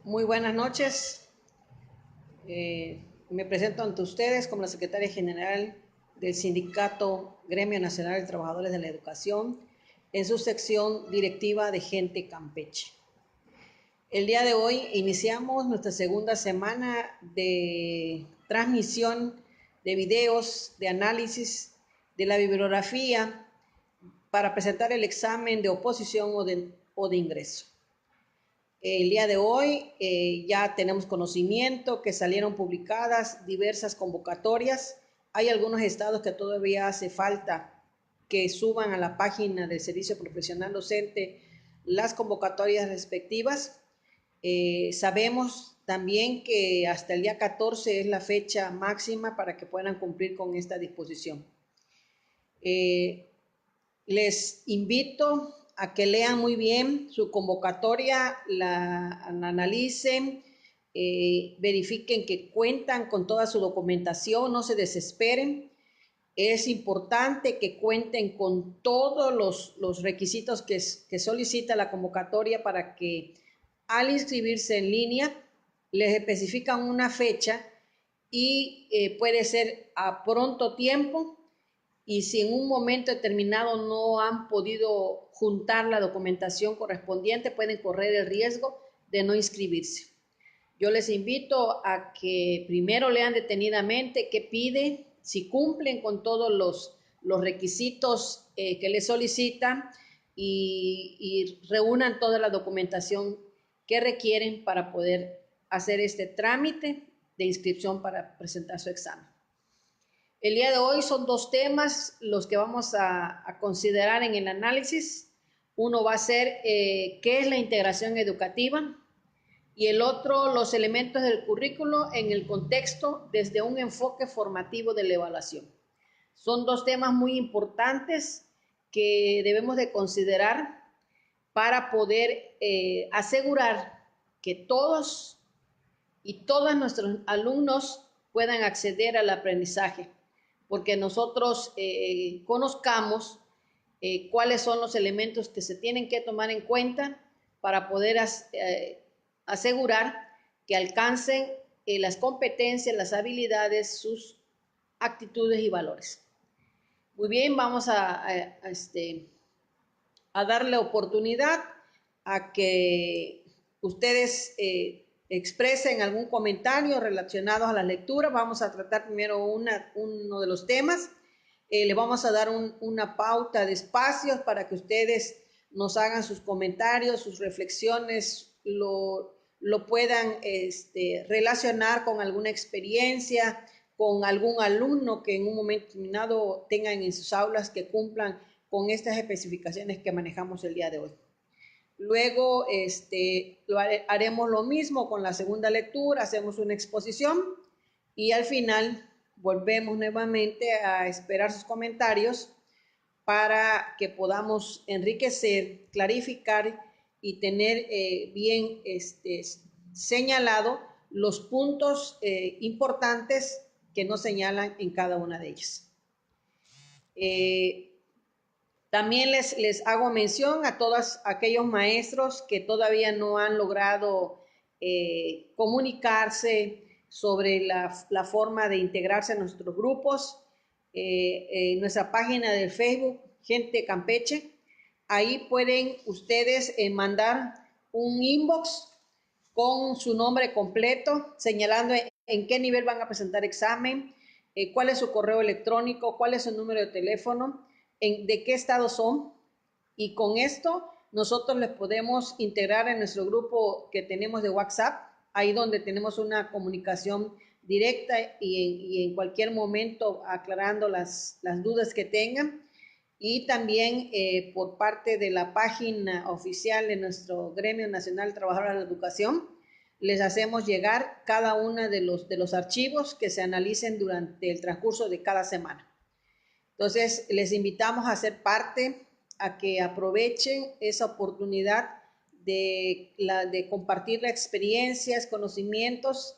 Muy buenas noches. Me presento ante ustedes como la secretaria general del Sindicato Gremio Nacional de Trabajadores de la Educación en su sección directiva de Gente Campeche. El día de hoy iniciamos nuestra segunda semana de transmisión de videos, de análisis de la bibliografía para presentar el examen de oposición o de ingreso. El día de hoy ya tenemos conocimiento que salieron publicadas diversas convocatorias. Hay algunos estados que todavía hace falta que suban a la página del Servicio Profesional Docente las convocatorias respectivas. Sabemos también que hasta el día 14 es la fecha máxima para que puedan cumplir con esta disposición. Les invito a que lean muy bien su convocatoria, la analicen, verifiquen que cuentan con toda su documentación, no se desesperen. Es importante que cuenten con todos los requisitos que solicita la convocatoria para que al inscribirse en línea les especifican una fecha y puede ser a pronto tiempo. Y si en un momento determinado no han podido juntar la documentación correspondiente, pueden correr el riesgo de no inscribirse. Yo les invito a que primero lean detenidamente qué pide, si cumplen con todos los requisitos que les solicitan y reúnan toda la documentación que requieren para poder hacer este trámite de inscripción para presentar su examen. El día de hoy son dos temas los que vamos a considerar en el análisis. Uno va a ser qué es la integración educativa y el otro los elementos del currículo en el contexto desde un enfoque formativo de la evaluación. Son dos temas muy importantes que debemos de considerar para poder asegurar que todos y todas nuestros alumnos puedan acceder al aprendizaje, porque nosotros conozcamos cuáles son los elementos que se tienen que tomar en cuenta para poder asegurar que alcancen las competencias, las habilidades, sus actitudes y valores. Muy bien, vamos a darle oportunidad a que ustedes expresen algún comentario relacionado a la lectura. Vamos a tratar primero uno de los temas. Le vamos a dar una pauta de espacios para que ustedes nos hagan sus comentarios, sus reflexiones, lo puedan relacionar con alguna experiencia, con algún alumno que en un momento determinado tengan en sus aulas que cumplan con estas especificaciones que manejamos el día de hoy. Luego haremos lo mismo con la segunda lectura, hacemos una exposición y al final volvemos nuevamente a esperar sus comentarios para que podamos enriquecer, clarificar y tener bien señalado los puntos importantes que nos señalan en cada una de ellas. También les hago mención a todos aquellos maestros que todavía no han logrado comunicarse sobre la forma de integrarse a nuestros grupos. En nuestra página de Facebook, Gente Campeche, ahí pueden ustedes mandar un inbox con su nombre completo, señalando en qué nivel van a presentar examen, cuál es su correo electrónico, cuál es su número de teléfono, de qué estado son, y con esto nosotros les podemos integrar en nuestro grupo que tenemos de WhatsApp, ahí donde tenemos una comunicación directa y en cualquier momento aclarando las dudas que tengan. Y también por parte de la página oficial de nuestro Gremio Nacional de Trabajadores de la Educación, les hacemos llegar cada uno de los archivos que se analicen durante el transcurso de cada semana. Entonces, les invitamos a ser parte, a que aprovechen esa oportunidad de compartir experiencias, conocimientos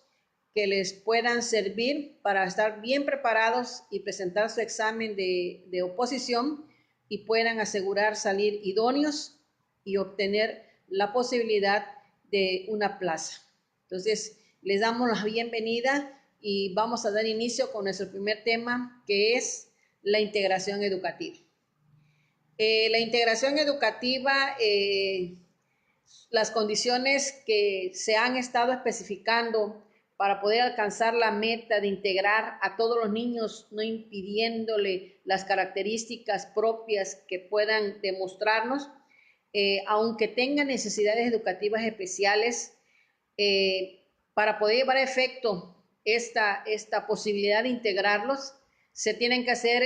que les puedan servir para estar bien preparados y presentar su examen de oposición y puedan asegurar salir idóneos y obtener la posibilidad de una plaza. Entonces, les damos la bienvenida y vamos a dar inicio con nuestro primer tema, que es la integración educativa. La integración educativa, las condiciones que se han estado especificando para poder alcanzar la meta de integrar a todos los niños, no impidiéndole las características propias que puedan demostrarnos, aunque tengan necesidades educativas especiales, para poder llevar a efecto esta posibilidad de integrarlos, se tienen que hacer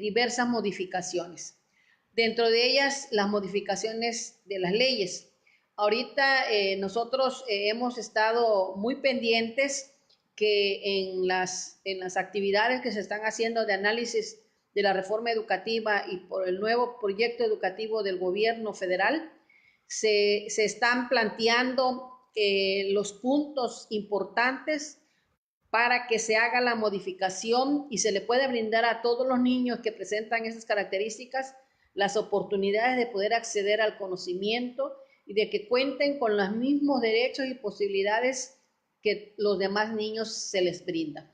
diversas modificaciones. Dentro de ellas, las modificaciones de las leyes. Ahorita nosotros hemos estado muy pendientes que en las actividades que se están haciendo de análisis de la reforma educativa y por el nuevo proyecto educativo del gobierno federal, se están planteando los puntos importantes para que se haga la modificación y se le pueda brindar a todos los niños que presentan esas características las oportunidades de poder acceder al conocimiento y de que cuenten con los mismos derechos y posibilidades que los demás niños se les brinda.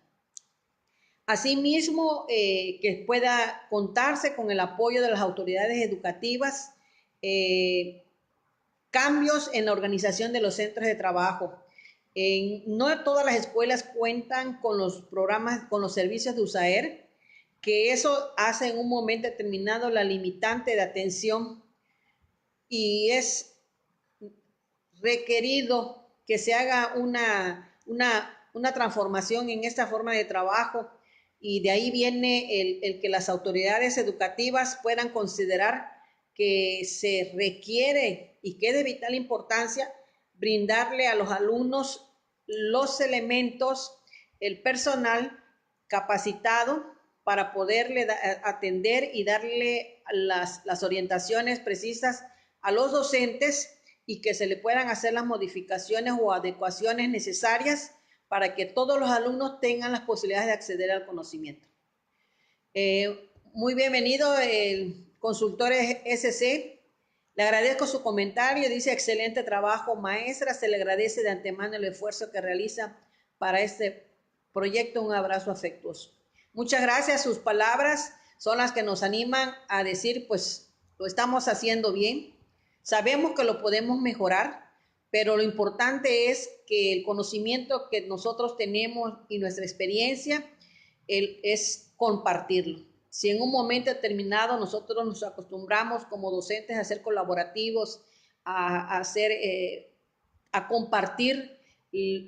Asimismo, que pueda contarse con el apoyo de las autoridades educativas, cambios en la organización de los centros de trabajo. No todas las escuelas cuentan con los programas, con los servicios de USAER, que eso hace en un momento determinado la limitante de atención y es requerido que se haga una transformación en esta forma de trabajo y de ahí viene el que las autoridades educativas puedan considerar que se requiere y que es de vital importancia brindarle a los alumnos los elementos, el personal capacitado para poderle atender y darle las orientaciones precisas a los docentes y que se le puedan hacer las modificaciones o adecuaciones necesarias para que todos los alumnos tengan las posibilidades de acceder al conocimiento. Muy bienvenido el consultor SC. Le agradezco su comentario, dice excelente trabajo maestra, se le agradece de antemano el esfuerzo que realiza para este proyecto, un abrazo afectuoso. Muchas gracias, sus palabras son las que nos animan a decir pues lo estamos haciendo bien, sabemos que lo podemos mejorar, pero lo importante es que el conocimiento que nosotros tenemos y nuestra experiencia es compartirlo. Si en un momento determinado nosotros nos acostumbramos como docentes a ser colaborativos, a compartir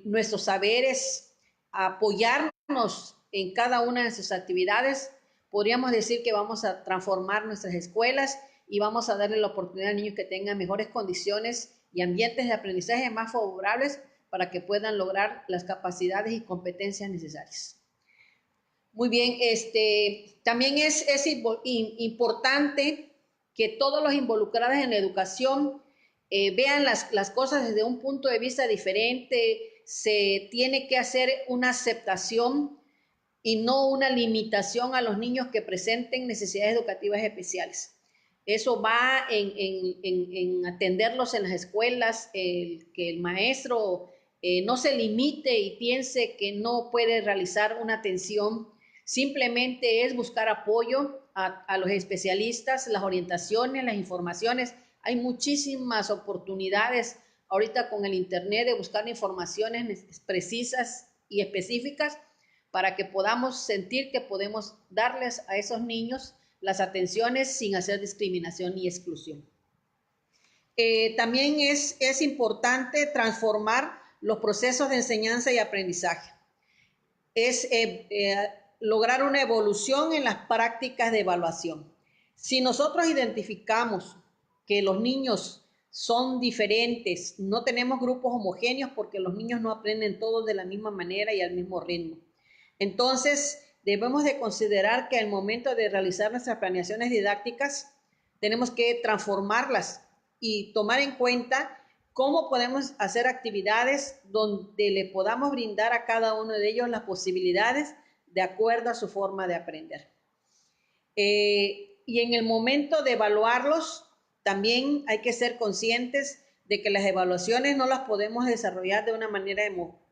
nuestros saberes, a apoyarnos en cada una de sus actividades, podríamos decir que vamos a transformar nuestras escuelas y vamos a darle la oportunidad a niños que tengan mejores condiciones y ambientes de aprendizaje más favorables para que puedan lograr las capacidades y competencias necesarias. Muy bien, también es importante que todos los involucrados en la educación vean las cosas desde un punto de vista diferente. Se tiene que hacer una aceptación y no una limitación a los niños que presenten necesidades educativas especiales. Eso va en atenderlos en las escuelas, que el maestro no se limite y piense que no puede realizar una atención. Simplemente es buscar apoyo a los especialistas, las orientaciones, las informaciones. Hay muchísimas oportunidades ahorita con el internet de buscar informaciones precisas y específicas para que podamos sentir que podemos darles a esos niños las atenciones sin hacer discriminación ni exclusión. También es importante transformar los procesos de enseñanza y aprendizaje. Es lograr una evolución en las prácticas de evaluación. Si nosotros identificamos que los niños son diferentes, no tenemos grupos homogéneos porque los niños no aprenden todos de la misma manera y al mismo ritmo. Entonces, debemos de considerar que al momento de realizar nuestras planeaciones didácticas, tenemos que transformarlas y tomar en cuenta cómo podemos hacer actividades donde le podamos brindar a cada uno de ellos las posibilidades de acuerdo a su forma de aprender. Y en el momento de evaluarlos, también hay que ser conscientes de que las evaluaciones no las podemos desarrollar de una manera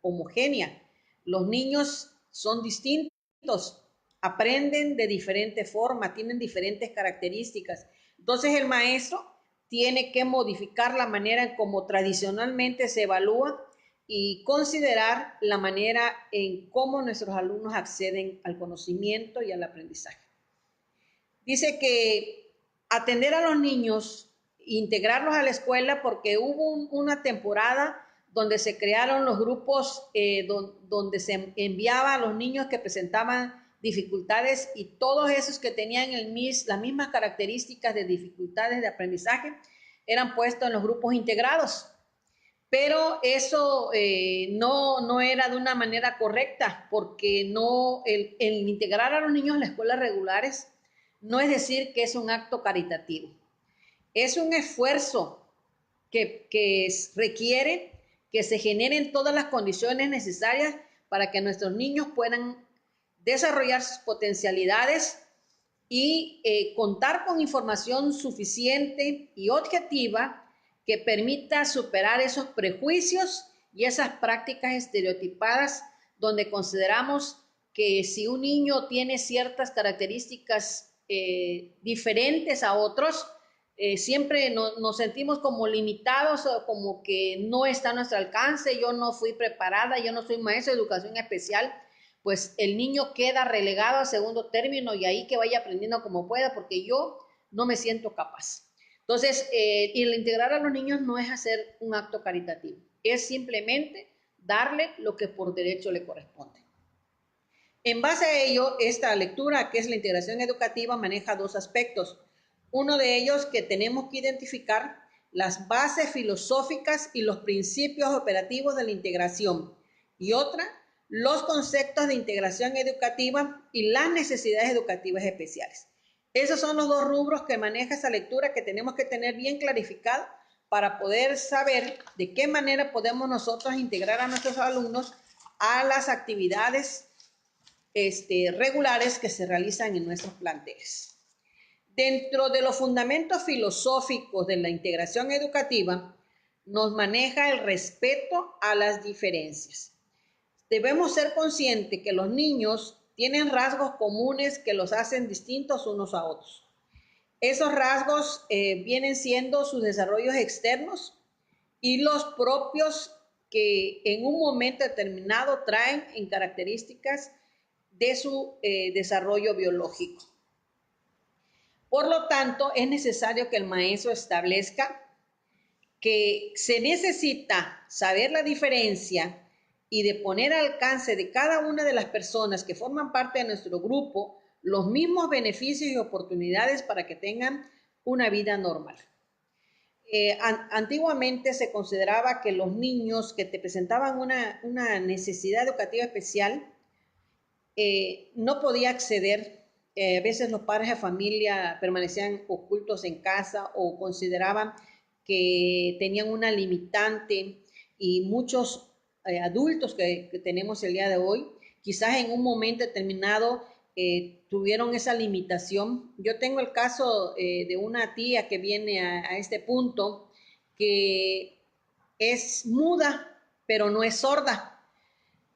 homogénea. Los niños son distintos, aprenden de diferente forma, tienen diferentes características. Entonces el maestro tiene que modificar la manera en cómo tradicionalmente se evalúa y considerar la manera en cómo nuestros alumnos acceden al conocimiento y al aprendizaje. Dice que atender a los niños, integrarlos a la escuela, porque hubo una temporada donde se crearon los grupos donde se enviaba a los niños que presentaban dificultades y todos esos que tenían las mismas características de dificultades de aprendizaje eran puestos en los grupos integrados. Pero eso no era de una manera correcta, porque no, el integrar a los niños a las escuelas regulares no es decir que es un acto caritativo. Es un esfuerzo que requiere que se generen todas las condiciones necesarias para que nuestros niños puedan desarrollar sus potencialidades y contar con información suficiente y objetiva que permita superar esos prejuicios y esas prácticas estereotipadas donde consideramos que si un niño tiene ciertas características diferentes a otros, siempre nos sentimos como limitados o como que no está a nuestro alcance. Yo no fui preparada, yo no soy maestra de educación especial, pues el niño queda relegado a segundo término y ahí que vaya aprendiendo como pueda porque yo no me siento capaz. Entonces, y el integrar a los niños no es hacer un acto caritativo, es simplemente darle lo que por derecho le corresponde. En base a ello, esta lectura, que es la integración educativa, maneja dos aspectos. Uno de ellos que tenemos que identificar las bases filosóficas y los principios operativos de la integración. Y otra, los conceptos de integración educativa y las necesidades educativas especiales. Esos son los dos rubros que maneja esa lectura que tenemos que tener bien clarificado para poder saber de qué manera podemos nosotros integrar a nuestros alumnos a las actividades regulares que se realizan en nuestros planteles. Dentro de los fundamentos filosóficos de la integración educativa, nos maneja el respeto a las diferencias. Debemos ser conscientes que los niños tienen rasgos comunes que los hacen distintos unos a otros. Esos rasgos vienen siendo sus desarrollos externos y los propios que en un momento determinado traen en características de su desarrollo biológico. Por lo tanto, es necesario que el maestro establezca que se necesita saber la diferencia y de poner al alcance de cada una de las personas que forman parte de nuestro grupo los mismos beneficios y oportunidades para que tengan una vida normal. Antiguamente se consideraba que los niños que te presentaban una necesidad educativa especial no podía acceder. A veces los padres de familia permanecían ocultos en casa o consideraban que tenían una limitante y muchos adultos que tenemos el día de hoy, quizás en un momento determinado tuvieron esa limitación. Yo tengo el caso de una tía que viene a este punto, que es muda, pero no es sorda.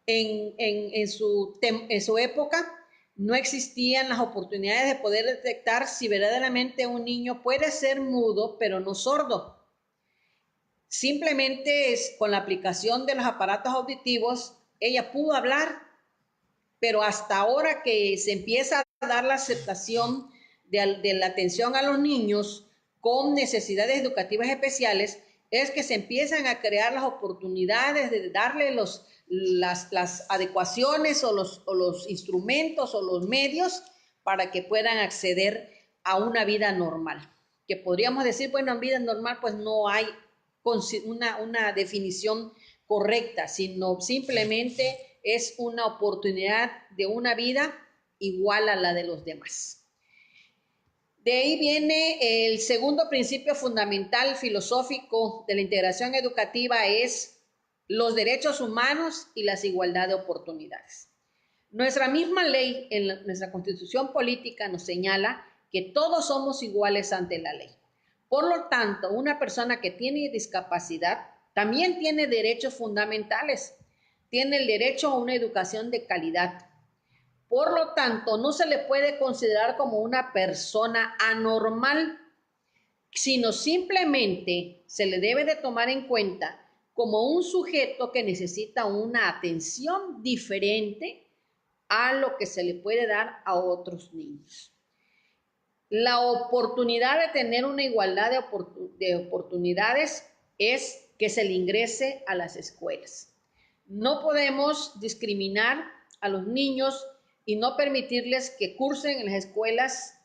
En su época no existían las oportunidades de poder detectar si verdaderamente un niño puede ser mudo, pero no sordo. Simplemente con la aplicación de los aparatos auditivos, ella pudo hablar, pero hasta ahora que se empieza a dar la aceptación de la atención a los niños con necesidades educativas especiales, es que se empiezan a crear las oportunidades de darle las adecuaciones o los instrumentos o los medios para que puedan acceder a una vida normal. Que podríamos decir, bueno, en vida normal pues no hay una definición correcta, sino simplemente es una oportunidad de una vida igual a la de los demás. De ahí viene el segundo principio fundamental filosófico de la integración educativa, es los derechos humanos y la igualdad de oportunidades. Nuestra misma ley, nuestra constitución política nos señala que todos somos iguales ante la ley. Por lo tanto, una persona que tiene discapacidad también tiene derechos fundamentales. Tiene el derecho a una educación de calidad. Por lo tanto, no se le puede considerar como una persona anormal, sino simplemente se le debe de tomar en cuenta como un sujeto que necesita una atención diferente a lo que se le puede dar a otros niños. La oportunidad de tener una igualdad de oportunidades es que se le ingrese a las escuelas. No podemos discriminar a los niños y no permitirles que cursen en las escuelas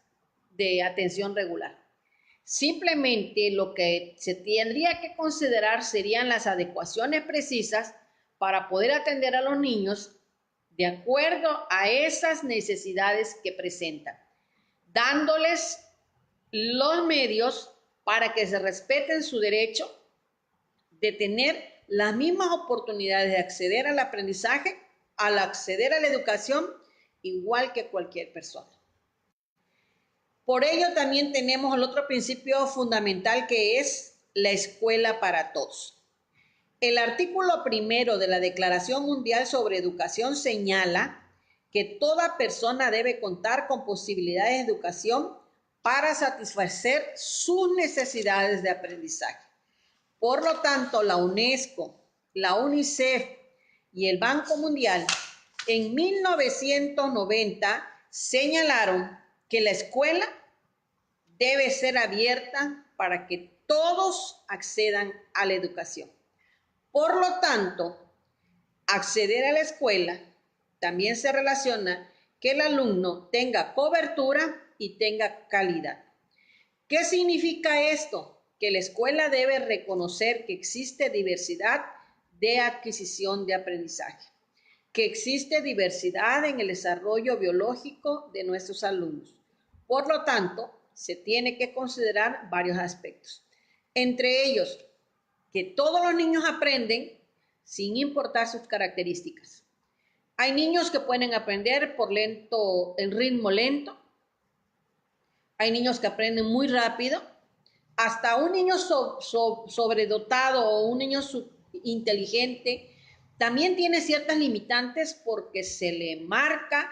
de atención regular. Simplemente lo que se tendría que considerar serían las adecuaciones precisas para poder atender a los niños de acuerdo a esas necesidades que presentan, dándoles los medios para que se respeten su derecho de tener las mismas oportunidades de acceder al aprendizaje, al acceder a la educación, igual que cualquier persona. Por ello también tenemos el otro principio fundamental, que es la escuela para todos. El artículo 1 de la Declaración Mundial sobre Educación señala que toda persona debe contar con posibilidades de educación para satisfacer sus necesidades de aprendizaje. Por lo tanto, la UNESCO, la UNICEF y el Banco Mundial en 1990 señalaron que la escuela debe ser abierta para que todos accedan a la educación. Por lo tanto, acceder a la escuela también se relaciona que el alumno tenga cobertura y tenga calidad. ¿Qué significa esto? Que la escuela debe reconocer que existe diversidad de adquisición de aprendizaje, que existe diversidad en el desarrollo biológico de nuestros alumnos. Por lo tanto, se tiene que considerar varios aspectos. Entre ellos, que todos los niños aprenden sin importar sus características. Hay niños que pueden aprender por el ritmo lento. Hay niños que aprenden muy rápido. Hasta un niño sobredotado o un niño inteligente también tiene ciertas limitantes porque se le marca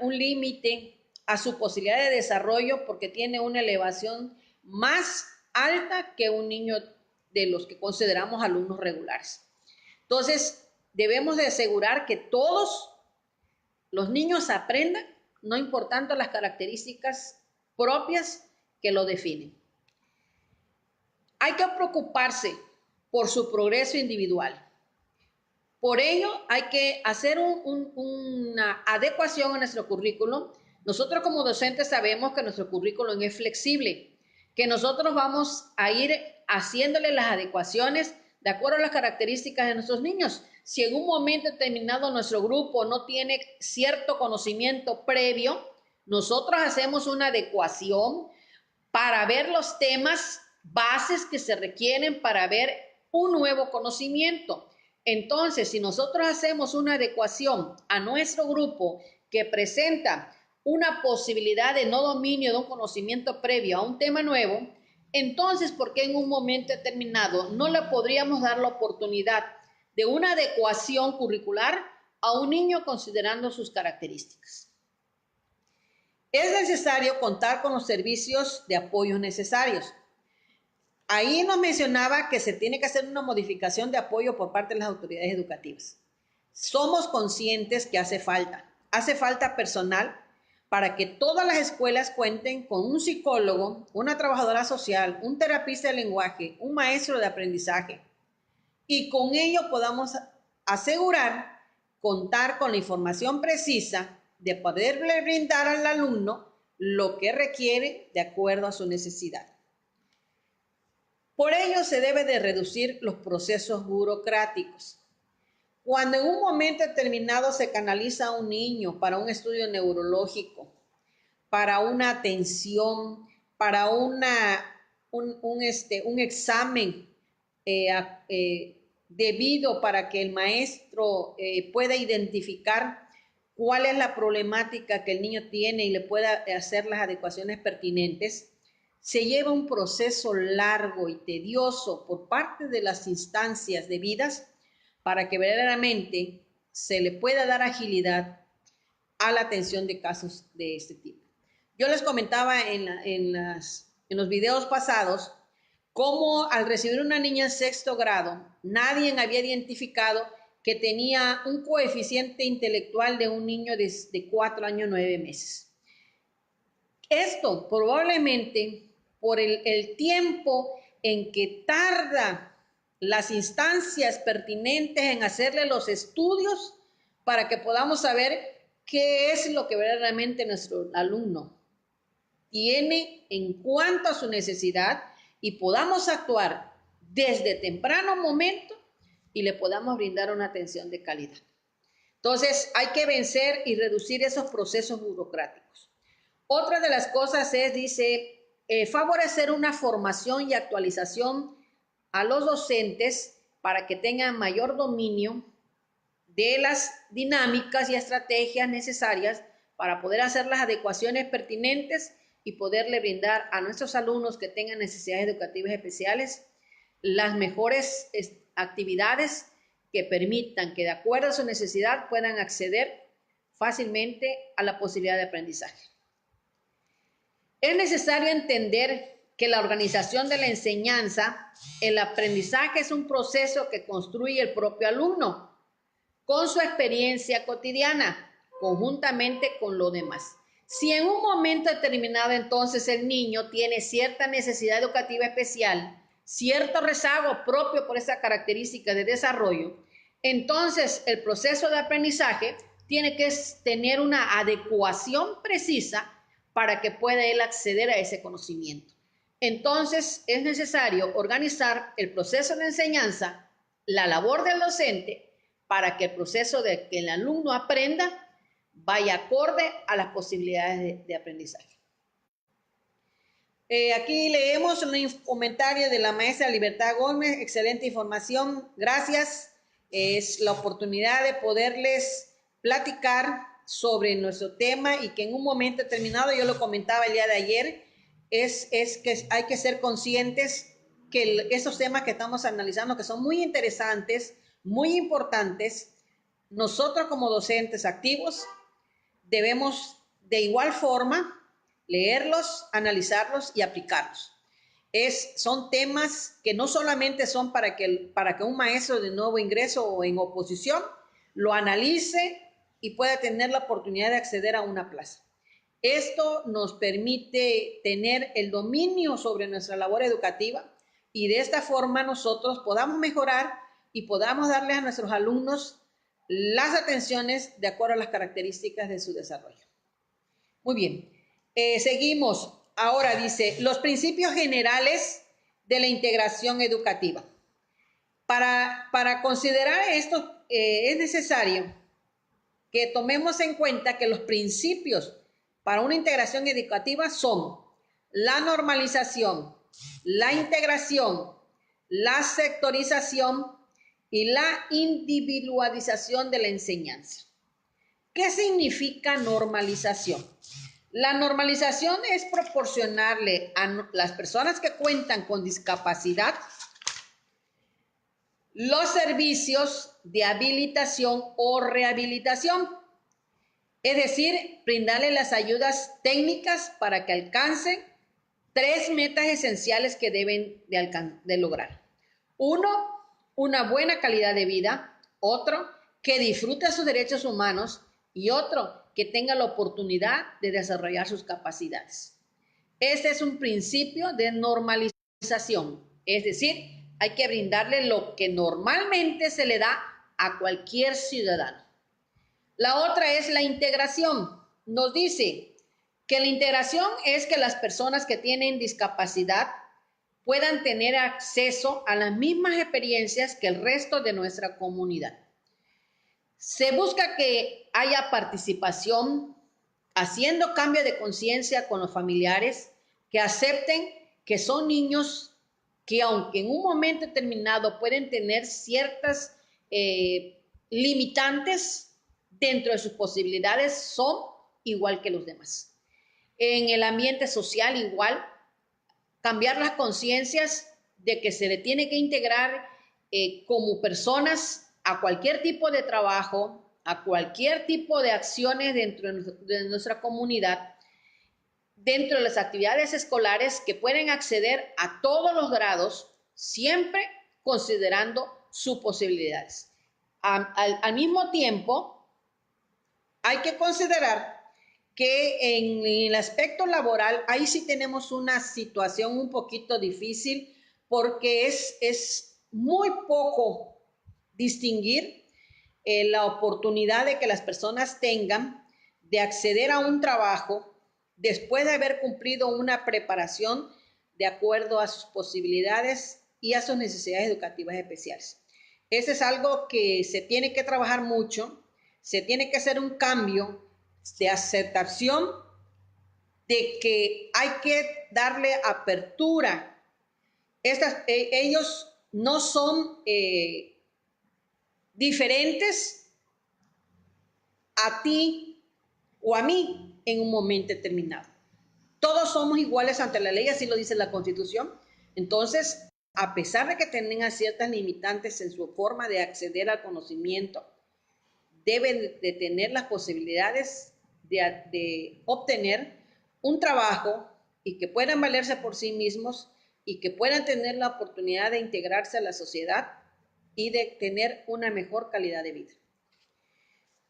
un límite a su posibilidad de desarrollo porque tiene una elevación más alta que un niño de los que consideramos alumnos regulares. Entonces, debemos de asegurar que todos los niños aprendan, no importando las características propias que lo definen. Hay que preocuparse por su progreso individual. Por ello, hay que hacer una adecuación a nuestro currículum. Nosotros como docentes sabemos que nuestro currículum es flexible, que nosotros vamos a ir haciéndole las adecuaciones de acuerdo a las características de nuestros niños. Si en un momento determinado nuestro grupo no tiene cierto conocimiento previo, nosotros hacemos una adecuación para ver los temas bases que se requieren para ver un nuevo conocimiento. Entonces, si nosotros hacemos una adecuación a nuestro grupo que presenta una posibilidad de no dominio de un conocimiento previo a un tema nuevo, entonces, ¿por qué en un momento determinado no le podríamos dar la oportunidad de una adecuación curricular a un niño considerando sus características? Es necesario contar con los servicios de apoyo necesarios. Ahí nos mencionaba que se tiene que hacer una modificación de apoyo por parte de las autoridades educativas. Somos conscientes que hace falta personal para que todas las escuelas cuenten con un psicólogo, una trabajadora social, un terapista de lenguaje, un maestro de aprendizaje. Y con ello podamos asegurar contar con la información precisa de poderle brindar al alumno lo que requiere de acuerdo a su necesidad. Por ello se debe de reducir los procesos burocráticos. Cuando en un momento determinado se canaliza a un niño para un estudio neurológico, para una atención, para un examen debido para que el maestro pueda identificar cuál es la problemática que el niño tiene y le pueda hacer las adecuaciones pertinentes, se lleva un proceso largo y tedioso por parte de las instancias debidas para que verdaderamente se le pueda dar agilidad a la atención de casos de este tipo. Yo les comentaba en los videos pasados cómo al recibir una niña en sexto grado, nadie había identificado que tenía un coeficiente intelectual de un niño de 4 años 9 meses. Esto probablemente por el tiempo en que tarda las instancias pertinentes en hacerle los estudios para que podamos saber qué es lo que verdaderamente nuestro alumno tiene en cuanto a su necesidad y podamos actuar desde temprano momento y le podamos brindar una atención de calidad. Entonces, hay que vencer y reducir esos procesos burocráticos. Otra de las cosas es, dice, favorecer una formación y actualización a los docentes para que tengan mayor dominio de las dinámicas y estrategias necesarias para poder hacer las adecuaciones pertinentes y poderle brindar a nuestros alumnos que tengan necesidades educativas especiales las mejores actividades que permitan que de acuerdo a su necesidad puedan acceder fácilmente a la posibilidad de aprendizaje. Es necesario entender que la organización de la enseñanza, el aprendizaje es un proceso que construye el propio alumno con su experiencia cotidiana, conjuntamente con lo demás. Si en un momento determinado entonces el niño tiene cierta necesidad educativa especial, cierto rezago propio por esa característica de desarrollo, entonces el proceso de aprendizaje tiene que tener una adecuación precisa para que pueda él acceder a ese conocimiento. Entonces es necesario organizar el proceso de enseñanza, la labor del docente, para que el proceso de que el alumno aprenda vaya acorde a las posibilidades de aprendizaje. Aquí leemos un comentario de la maestra Libertad Gómez, excelente información, gracias. Es la oportunidad de poderles platicar sobre nuestro tema y que en un momento determinado, yo lo comentaba el día de ayer, es que hay que ser conscientes que esos temas que estamos analizando, que son muy interesantes, muy importantes, nosotros como docentes activos debemos de igual forma leerlos, analizarlos y aplicarlos. Son temas que no solamente son para que un maestro de nuevo ingreso o en oposición lo analice y pueda tener la oportunidad de acceder a una plaza. Esto nos permite tener el dominio sobre nuestra labor educativa y de esta forma nosotros podamos mejorar y podamos darle a nuestros alumnos las atenciones de acuerdo a las características de su desarrollo. Muy bien, seguimos. Ahora dice, los principios generales de la integración educativa. Para considerar esto es necesario que tomemos en cuenta que los principios para una integración educativa son la normalización, la integración, la sectorización y la individualización de la enseñanza. ¿Qué significa normalización? La normalización es proporcionarle a las personas que cuentan con discapacidad los servicios de habilitación o rehabilitación, es decir, brindarle las ayudas técnicas para que alcancen 3 metas esenciales que deben de lograr. 1, una buena calidad de vida. Otro, que disfrute sus derechos humanos. Y otro, que tenga la oportunidad de desarrollar sus capacidades. Este es un principio de normalización, es decir, hay que brindarle lo que normalmente se le da a cualquier ciudadano. La otra es la integración. Nos dice que la integración es que las personas que tienen discapacidad puedan tener acceso a las mismas experiencias que el resto de nuestra comunidad. Se busca que haya participación, haciendo cambio de conciencia con los familiares, que acepten que son niños que aunque en un momento determinado pueden tener ciertas limitantes, dentro de sus posibilidades son igual que los demás. En el ambiente social igual, cambiar las conciencias de que se le tiene que integrar como personas a cualquier tipo de trabajo, a cualquier tipo de acciones dentro de nuestra comunidad, dentro de las actividades escolares, que pueden acceder a todos los grados, siempre considerando sus posibilidades. Al mismo tiempo, hay que considerar que en el aspecto laboral, ahí sí tenemos una situación un poquito difícil, porque es muy poco distinguir la oportunidad de que las personas tengan de acceder a un trabajo después de haber cumplido una preparación de acuerdo a sus posibilidades y a sus necesidades educativas especiales. Eso es algo que se tiene que trabajar mucho, se tiene que hacer un cambio de aceptación de que hay que darle apertura. Ellos no son diferentes a ti o a mí en un momento determinado. Todos somos iguales ante la ley, así lo dice la Constitución. Entonces, a pesar de que tengan ciertas limitantes en su forma de acceder al conocimiento, deben de tener las posibilidades de obtener un trabajo y que puedan valerse por sí mismos y que puedan tener la oportunidad de integrarse a la sociedad y de tener una mejor calidad de vida.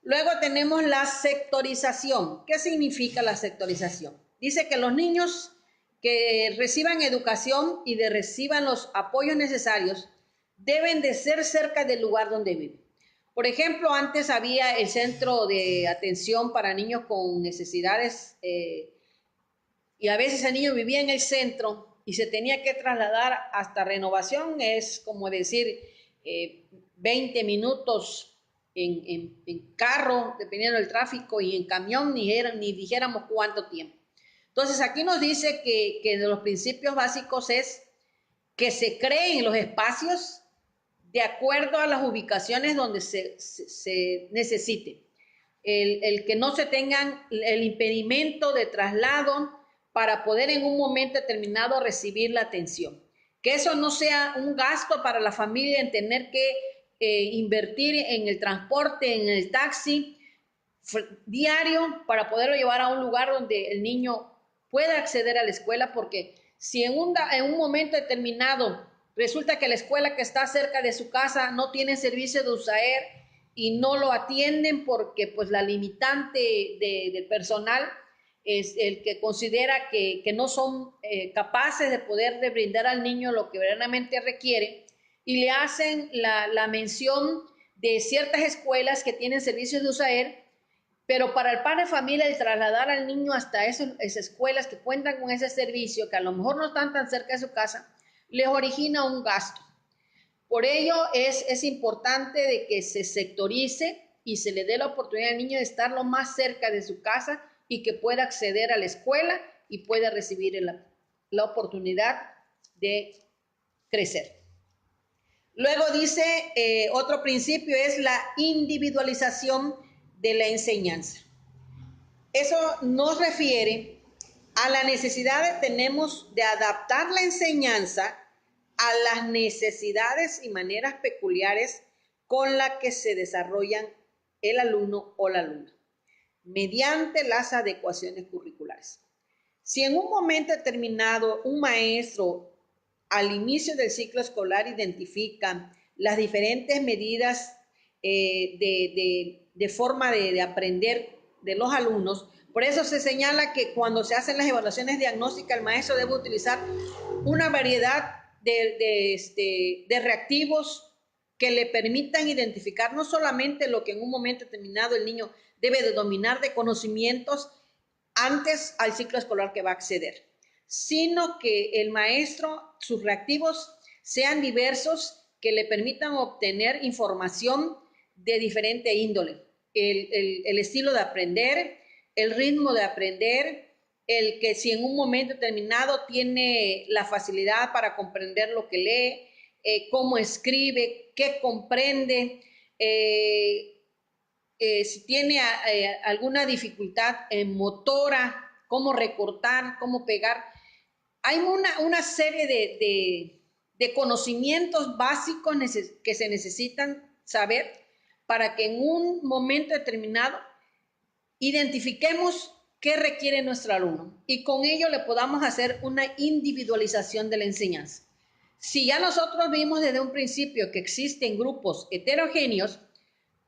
Luego tenemos la sectorización. ¿Qué significa la sectorización? Dice que los niños que reciban educación y reciban los apoyos necesarios deben de ser cerca del lugar donde viven. Por ejemplo, antes había el centro de atención para niños con necesidades y a veces el niño vivía en el centro y se tenía que trasladar hasta Renovación, es como decir 20 minutos en carro, dependiendo del tráfico, y en camión ni dijéramos cuánto tiempo. Entonces aquí nos dice que de los principios básicos es que se creen los espacios de acuerdo a las ubicaciones donde se necesite. El que no se tengan el impedimento de traslado para poder en un momento determinado recibir la atención. Que eso no sea un gasto para la familia en tener que invertir en el transporte, en el taxi diario para poderlo llevar a un lugar donde el niño pueda acceder a la escuela, porque si en un momento determinado resulta que la escuela que está cerca de su casa no tiene servicio de USAER y no lo atienden porque pues la limitante del personal es el que considera que no son capaces de poder de brindar al niño lo que verdaderamente requiere, y le hacen la mención de ciertas escuelas que tienen servicios de USAER, pero para el padre de familia el trasladar al niño hasta esas escuelas que cuentan con ese servicio, que a lo mejor no están tan cerca de su casa, les origina un gasto. Por ello es importante de que se sectorice y se le dé la oportunidad al niño de estar lo más cerca de su casa y que pueda acceder a la escuela y pueda recibir la oportunidad de crecer. Luego dice, otro principio es la individualización de la enseñanza. Eso nos refiere a la necesidad que tenemos de adaptar la enseñanza a las necesidades y maneras peculiares con las que se desarrollan el alumno o la alumna, mediante las adecuaciones curriculares. Si en un momento determinado un maestro al inicio del ciclo escolar identifica las diferentes medidas de forma de aprender de los alumnos, por eso se señala que cuando se hacen las evaluaciones diagnósticas, el maestro debe utilizar una variedad de reactivos que le permitan identificar no solamente lo que en un momento determinado el niño debe de dominar de conocimientos antes al ciclo escolar que va a acceder, sino que el maestro, sus reactivos sean diversos, que le permitan obtener información de diferente índole, el estilo de aprender, el ritmo de aprender, el que si en un momento determinado tiene la facilidad para comprender lo que lee, cómo escribe, qué comprende, si tiene alguna dificultad motora, cómo recortar, cómo pegar. hay una serie de conocimientos básicos que se necesitan saber para que en un momento determinado identifiquemos qué requiere nuestro alumno y con ello le podamos hacer una individualización de la enseñanza. Si ya nosotros vimos desde un principio que existen grupos heterogéneos,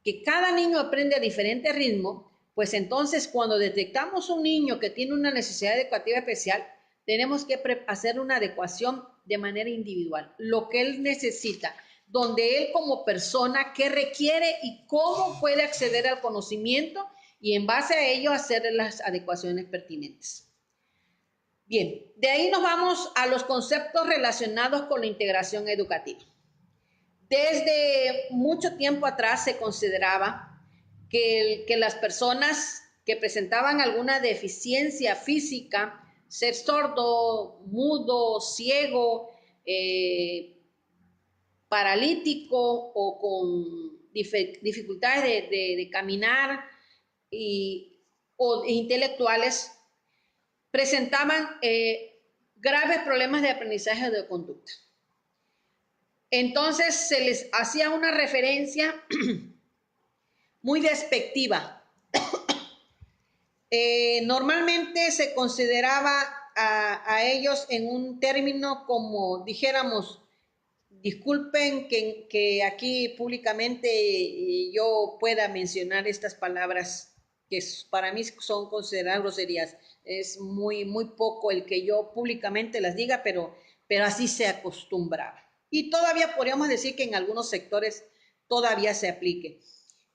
que cada niño aprende a diferente ritmo, pues entonces cuando detectamos un niño que tiene una necesidad educativa especial, tenemos que hacer una adecuación de manera individual, lo que él necesita, donde él como persona, qué requiere y cómo puede acceder al conocimiento y en base a ello hacer las adecuaciones pertinentes. Bien, de ahí nos vamos a los conceptos relacionados con la integración educativa. Desde mucho tiempo atrás se consideraba que las personas que presentaban alguna deficiencia física, ser sordo, mudo, ciego, paralítico o con dificultades de caminar o intelectuales, presentaban graves problemas de aprendizaje o de conducta. Entonces se les hacía una referencia muy despectiva. Normalmente se consideraba a ellos en un término como, dijéramos, disculpen que aquí públicamente yo pueda mencionar estas palabras que para mí son consideradas groserías. Es muy poco el que yo públicamente las diga, pero así se acostumbraba. Y todavía podríamos decir que en algunos sectores todavía se aplique.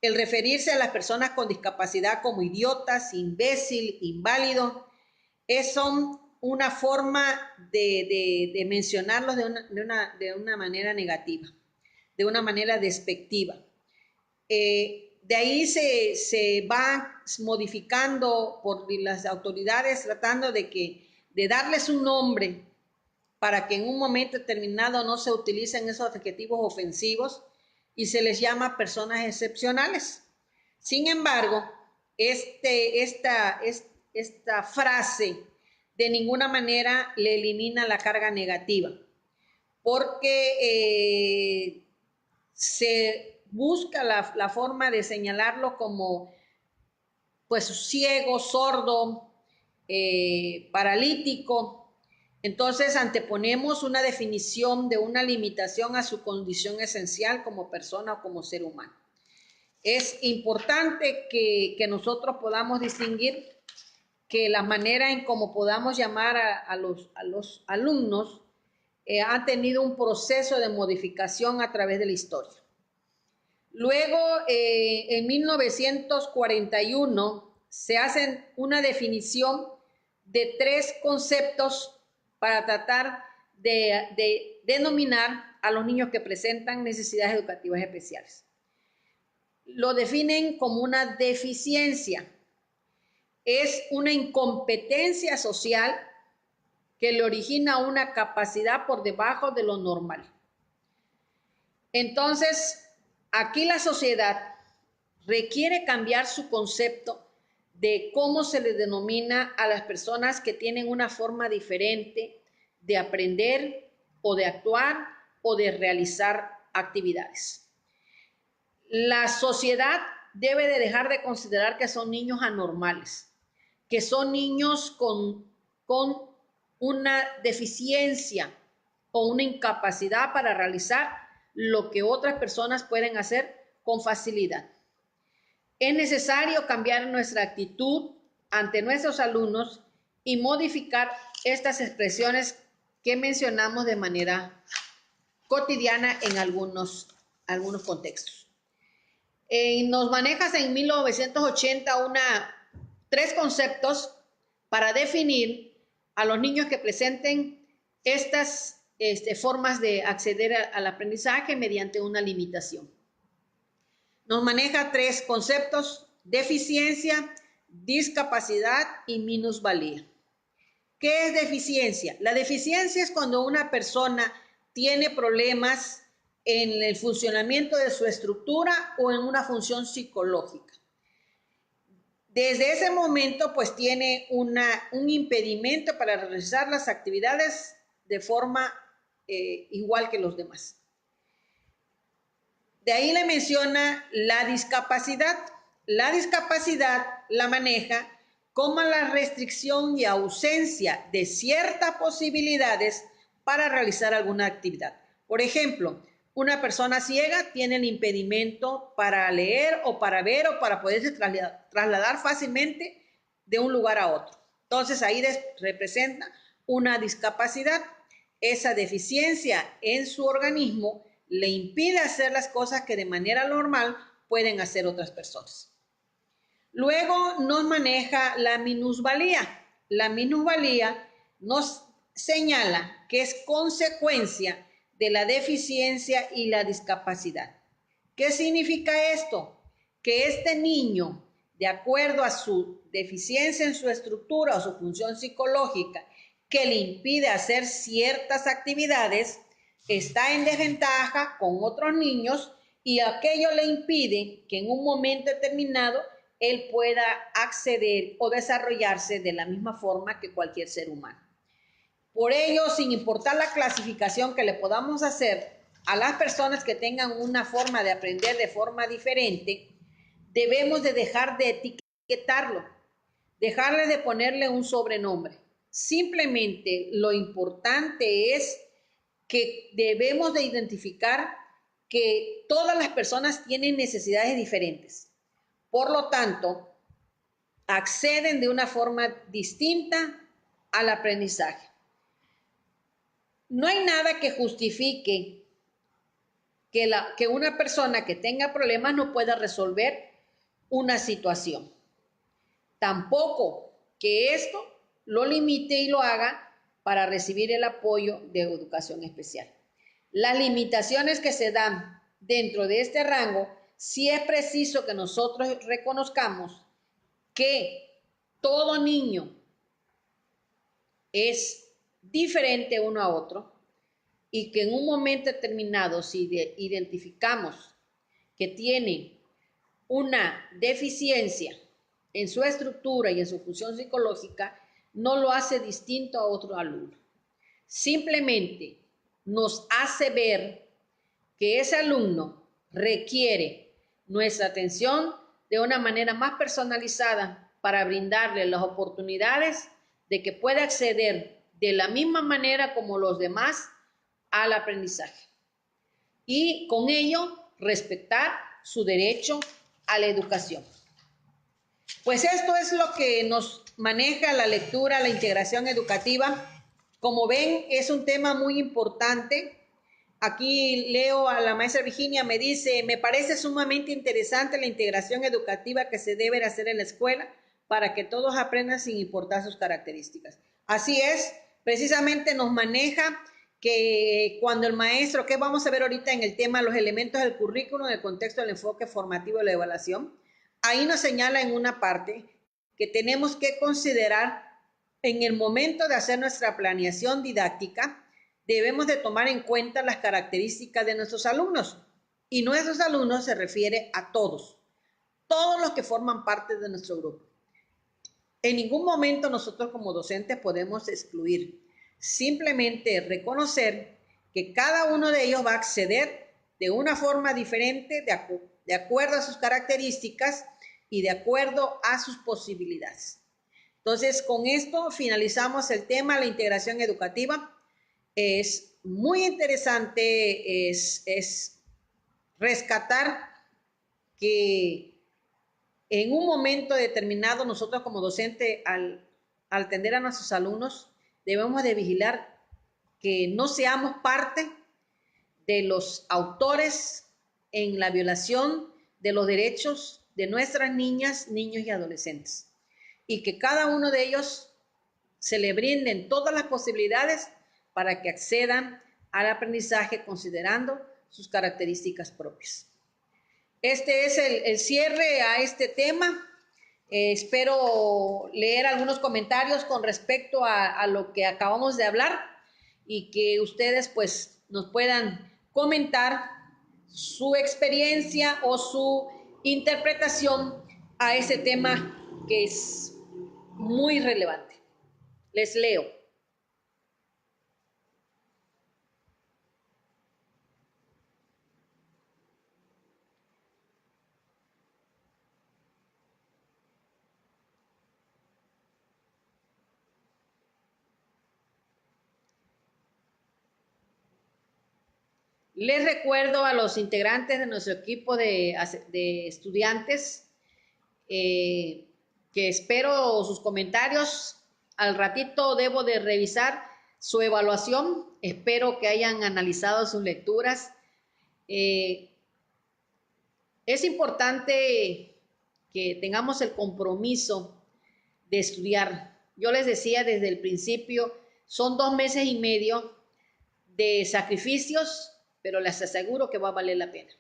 El referirse a las personas con discapacidad como idiotas, imbécil, inválido, son una forma de mencionarlos de una manera negativa, de una manera despectiva. De ahí se va modificando por las autoridades tratando de darles un nombre para que en un momento determinado no se utilicen esos adjetivos ofensivos y se les llama personas excepcionales. Sin embargo, esta frase de ninguna manera le elimina la carga negativa, porque se busca la forma de señalarlo como pues ciego, sordo, paralítico. Entonces anteponemos una definición de una limitación a su condición esencial como persona o como ser humano. Es importante que nosotros podamos distinguir que la manera en cómo podamos llamar a los alumnos ha tenido un proceso de modificación a través de la historia. Luego, en 1941, se hace una definición de 3 conceptos para tratar de denominar a los niños que presentan necesidades educativas especiales. Lo definen como una deficiencia. Es una incompetencia social que le origina una capacidad por debajo de lo normal. Entonces, aquí la sociedad requiere cambiar su concepto de cómo se les denomina a las personas que tienen una forma diferente de aprender o de actuar o de realizar actividades. La sociedad debe de dejar de considerar que son niños anormales, que son niños con una deficiencia o una incapacidad para realizar lo que otras personas pueden hacer con facilidad. Es necesario cambiar nuestra actitud ante nuestros alumnos y modificar estas expresiones que mencionamos de manera cotidiana en algunos contextos. Nos manejas en 1980 3 conceptos para definir a los niños que presenten estas formas de acceder al aprendizaje mediante una limitación. Nos maneja 3 conceptos: deficiencia, discapacidad y minusvalía. ¿Qué es deficiencia? La deficiencia es cuando una persona tiene problemas en el funcionamiento de su estructura o en una función psicológica. desde ese momento pues tiene un impedimento para realizar las actividades de forma igual que los demás. De ahí le menciona la discapacidad. La discapacidad la maneja como la restricción y ausencia de ciertas posibilidades para realizar alguna actividad. Por ejemplo, una persona ciega tiene el impedimento para leer o para ver o para poderse trasladar fácilmente de un lugar a otro. Entonces ahí representa una discapacidad. Esa deficiencia en su organismo le impide hacer las cosas que de manera normal pueden hacer otras personas. Luego nos maneja la minusvalía. La minusvalía nos señala que es consecuencia de la deficiencia y la discapacidad. ¿Qué significa esto? Que este niño, de acuerdo a su deficiencia en su estructura o su función psicológica, que le impide hacer ciertas actividades, está en desventaja con otros niños y aquello le impide que en un momento determinado él pueda acceder o desarrollarse de la misma forma que cualquier ser humano. Por ello, sin importar la clasificación que le podamos hacer a las personas que tengan una forma de aprender de forma diferente, debemos de dejar de etiquetarlo, dejarle de ponerle un sobrenombre. Simplemente lo importante es que debemos de identificar que todas las personas tienen necesidades diferentes. Por lo tanto, acceden de una forma distinta al aprendizaje. No hay nada que justifique que una persona que tenga problemas no pueda resolver una situación. Tampoco que esto lo limite y lo haga para recibir el apoyo de educación especial. Las limitaciones que se dan dentro de este rango, sí es preciso que nosotros reconozcamos que todo niño es diferente uno a otro y que en un momento determinado, si identificamos que tiene una deficiencia en su estructura y en su función psicológica, no lo hace distinto a otro alumno. Simplemente nos hace ver que ese alumno requiere nuestra atención de una manera más personalizada para brindarle las oportunidades de que pueda acceder de la misma manera como los demás al aprendizaje y con ello respetar su derecho a la educación. Pues esto es lo que nos maneja la lectura, la integración educativa. Como ven, es un tema muy importante. Aquí leo a la maestra Virginia, me dice, me parece sumamente interesante la integración educativa que se debe hacer en la escuela para que todos aprendan sin importar sus características. Así es, precisamente nos maneja que cuando el maestro, que vamos a ver ahorita en el tema, los elementos del currículo en el contexto del enfoque formativo de la evaluación, ahí nos señala en una parte que tenemos que considerar en el momento de hacer nuestra planeación didáctica, debemos de tomar en cuenta las características de nuestros alumnos. Y nuestros alumnos se refiere a todos los que forman parte de nuestro grupo. En ningún momento nosotros como docentes podemos excluir, simplemente reconocer que cada uno de ellos va a acceder de una forma diferente, de acuerdo a sus características y de acuerdo a sus posibilidades. Entonces, con esto finalizamos el tema, la integración educativa. Es muy interesante, es rescatar que en un momento determinado nosotros como docente al atender a nuestros alumnos debemos de vigilar que no seamos parte de los autores en la violación de los derechos de nuestras niñas, niños y adolescentes y que cada uno de ellos se le brinden todas las posibilidades para que accedan al aprendizaje considerando sus características propias. Este es el cierre a este tema. Espero leer algunos comentarios con respecto a lo que acabamos de hablar y que ustedes pues nos puedan comentar su experiencia o su interpretación a ese tema que es muy relevante. Les leo. Les recuerdo a los integrantes de nuestro equipo de estudiantes que espero sus comentarios. Al ratito debo de revisar su evaluación. Espero que hayan analizado sus lecturas. Es importante que tengamos el compromiso de estudiar. Yo les decía desde el principio, son 2 meses y medio de sacrificios, pero les aseguro que va a valer la pena.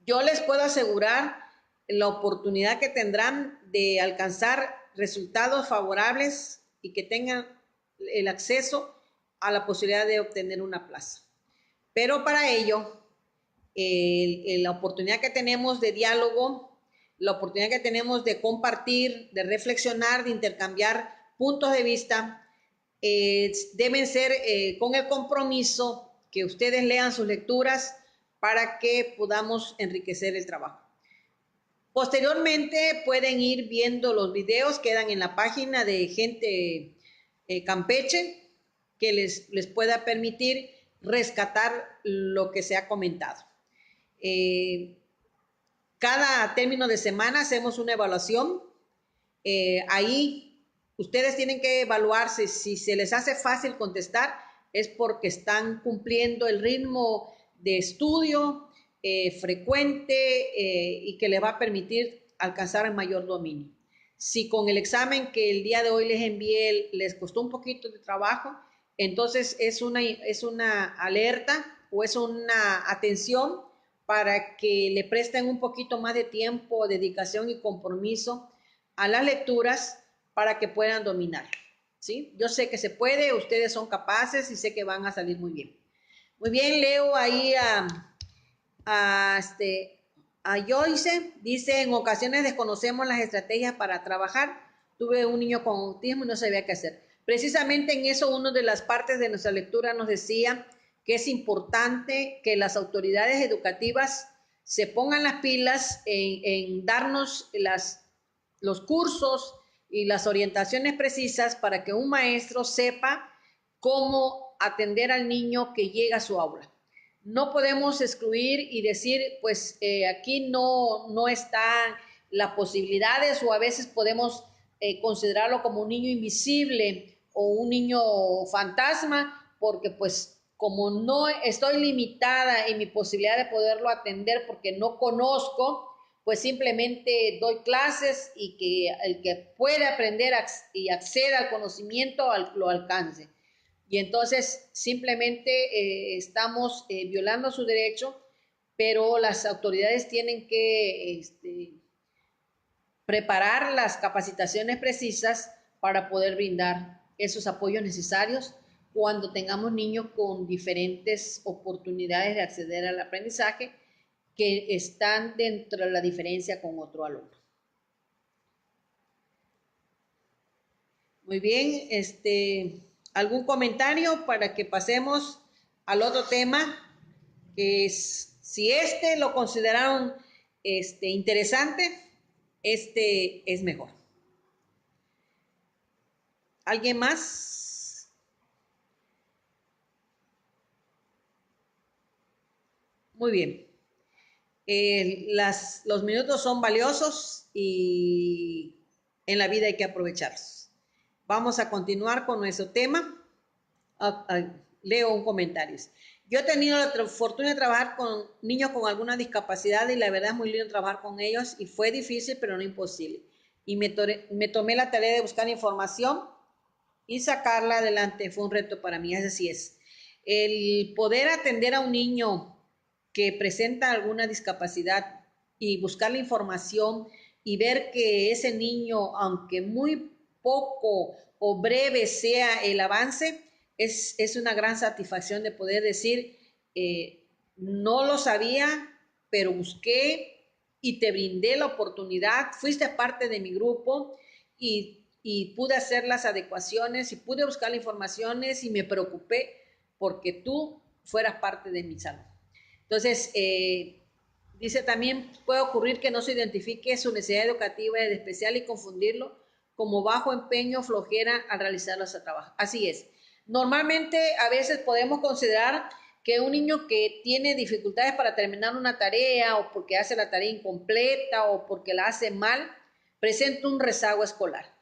Yo les puedo asegurar la oportunidad que tendrán de alcanzar resultados favorables y que tengan el acceso a la posibilidad de obtener una plaza. Pero para ello, la oportunidad que tenemos de diálogo, la oportunidad que tenemos de compartir, de reflexionar, de intercambiar puntos de vista, deben ser con el compromiso que ustedes lean sus lecturas para que podamos enriquecer el trabajo. Posteriormente pueden ir viendo los videos, quedan en la página de Gente Campeche, que les pueda permitir rescatar lo que se ha comentado. Cada término de semana hacemos una evaluación. Ahí ustedes tienen que evaluarse. Si se les hace fácil contestar, es porque están cumpliendo el ritmo de estudio frecuente y que les va a permitir alcanzar el mayor dominio. Si con el examen que el día de hoy les envié les costó un poquito de trabajo, entonces es una alerta o es una atención para que le presten un poquito más de tiempo, dedicación y compromiso a las lecturas para que puedan dominar. ¿Sí? Yo sé que se puede, ustedes son capaces y sé que van a salir muy bien. Muy bien, leo ahí a Joyce, dice, en ocasiones desconocemos las estrategias para trabajar. Tuve un niño con autismo y no sabía qué hacer. Precisamente en eso, una de las partes de nuestra lectura nos decía que es importante que las autoridades educativas se pongan las pilas en darnos los cursos y las orientaciones precisas para que un maestro sepa cómo atender al niño que llega a su aula. No podemos excluir y decir, pues aquí no están las posibilidades, o a veces podemos considerarlo como un niño invisible o un niño fantasma, porque pues como no estoy limitada en mi posibilidad de poderlo atender porque no conozco, pues simplemente doy clases y que el que puede aprender y acceda al conocimiento lo alcance. Y entonces simplemente estamos violando su derecho, pero las autoridades tienen que preparar las capacitaciones precisas para poder brindar esos apoyos necesarios cuando tengamos niños con diferentes oportunidades de acceder al aprendizaje que están dentro de la diferencia con otro alumno. Muy bien, ¿algún comentario para que pasemos al otro tema? Que es, si lo consideraron interesante, es mejor. ¿Alguien más? Muy bien. Los minutos son valiosos y en la vida hay que aprovecharlos. Vamos a continuar con nuestro tema. Leo un comentario. Yo he tenido la fortuna de trabajar con niños con alguna discapacidad y la verdad es muy lindo trabajar con ellos y fue difícil pero no imposible. Y me tomé la tarea de buscar información y sacarla adelante. Fue un reto para mí, así es. El poder atender a un niño que presenta alguna discapacidad y buscar la información y ver que ese niño, aunque muy poco o breve sea el avance, es una gran satisfacción de poder decir, no lo sabía, pero busqué y te brindé la oportunidad, fuiste parte de mi grupo y pude hacer las adecuaciones y pude buscar las informaciones y me preocupé porque tú fueras parte de mi salud. Entonces, dice también, puede ocurrir que no se identifique su necesidad educativa de especial y confundirlo como bajo empeño o flojera al realizar los trabajos. Así es. Normalmente a veces podemos considerar que un niño que tiene dificultades para terminar una tarea o porque hace la tarea incompleta o porque la hace mal, presenta un rezago escolar.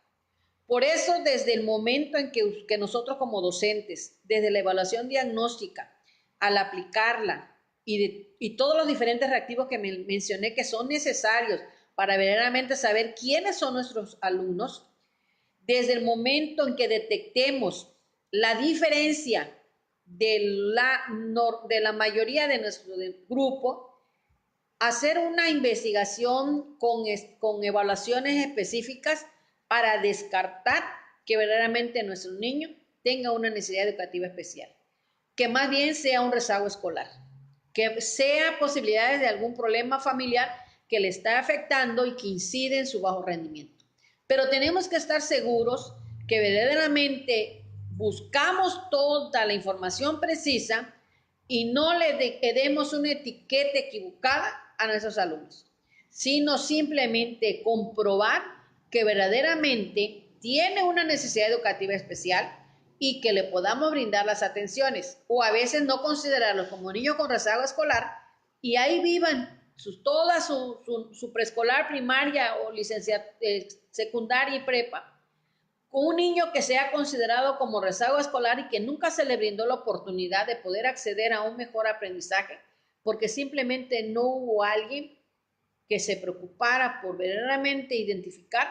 Por eso, desde el momento en que nosotros como docentes, desde la evaluación diagnóstica, al aplicarla y todos los diferentes reactivos que mencioné que son necesarios para verdaderamente saber quiénes son nuestros alumnos, desde el momento en que detectemos la diferencia de la mayoría de nuestro grupo, hacer una investigación con evaluaciones específicas para descartar que verdaderamente nuestro niño tenga una necesidad educativa especial, que más bien sea un rezago escolar, que sea posibilidades de algún problema familiar que le está afectando y que incide en su bajo rendimiento. Pero tenemos que estar seguros que verdaderamente buscamos toda la información precisa y no le demos una etiqueta equivocada a nuestros alumnos, sino simplemente comprobar que verdaderamente tiene una necesidad educativa especial y que le podamos brindar las atenciones, o a veces no considerarlos como niños con rezago escolar y ahí vivan toda su preescolar, primaria o secundaria y prepa, con un niño que sea considerado como rezago escolar y que nunca se le brindó la oportunidad de poder acceder a un mejor aprendizaje, porque simplemente no hubo alguien que se preocupara por verdaderamente identificar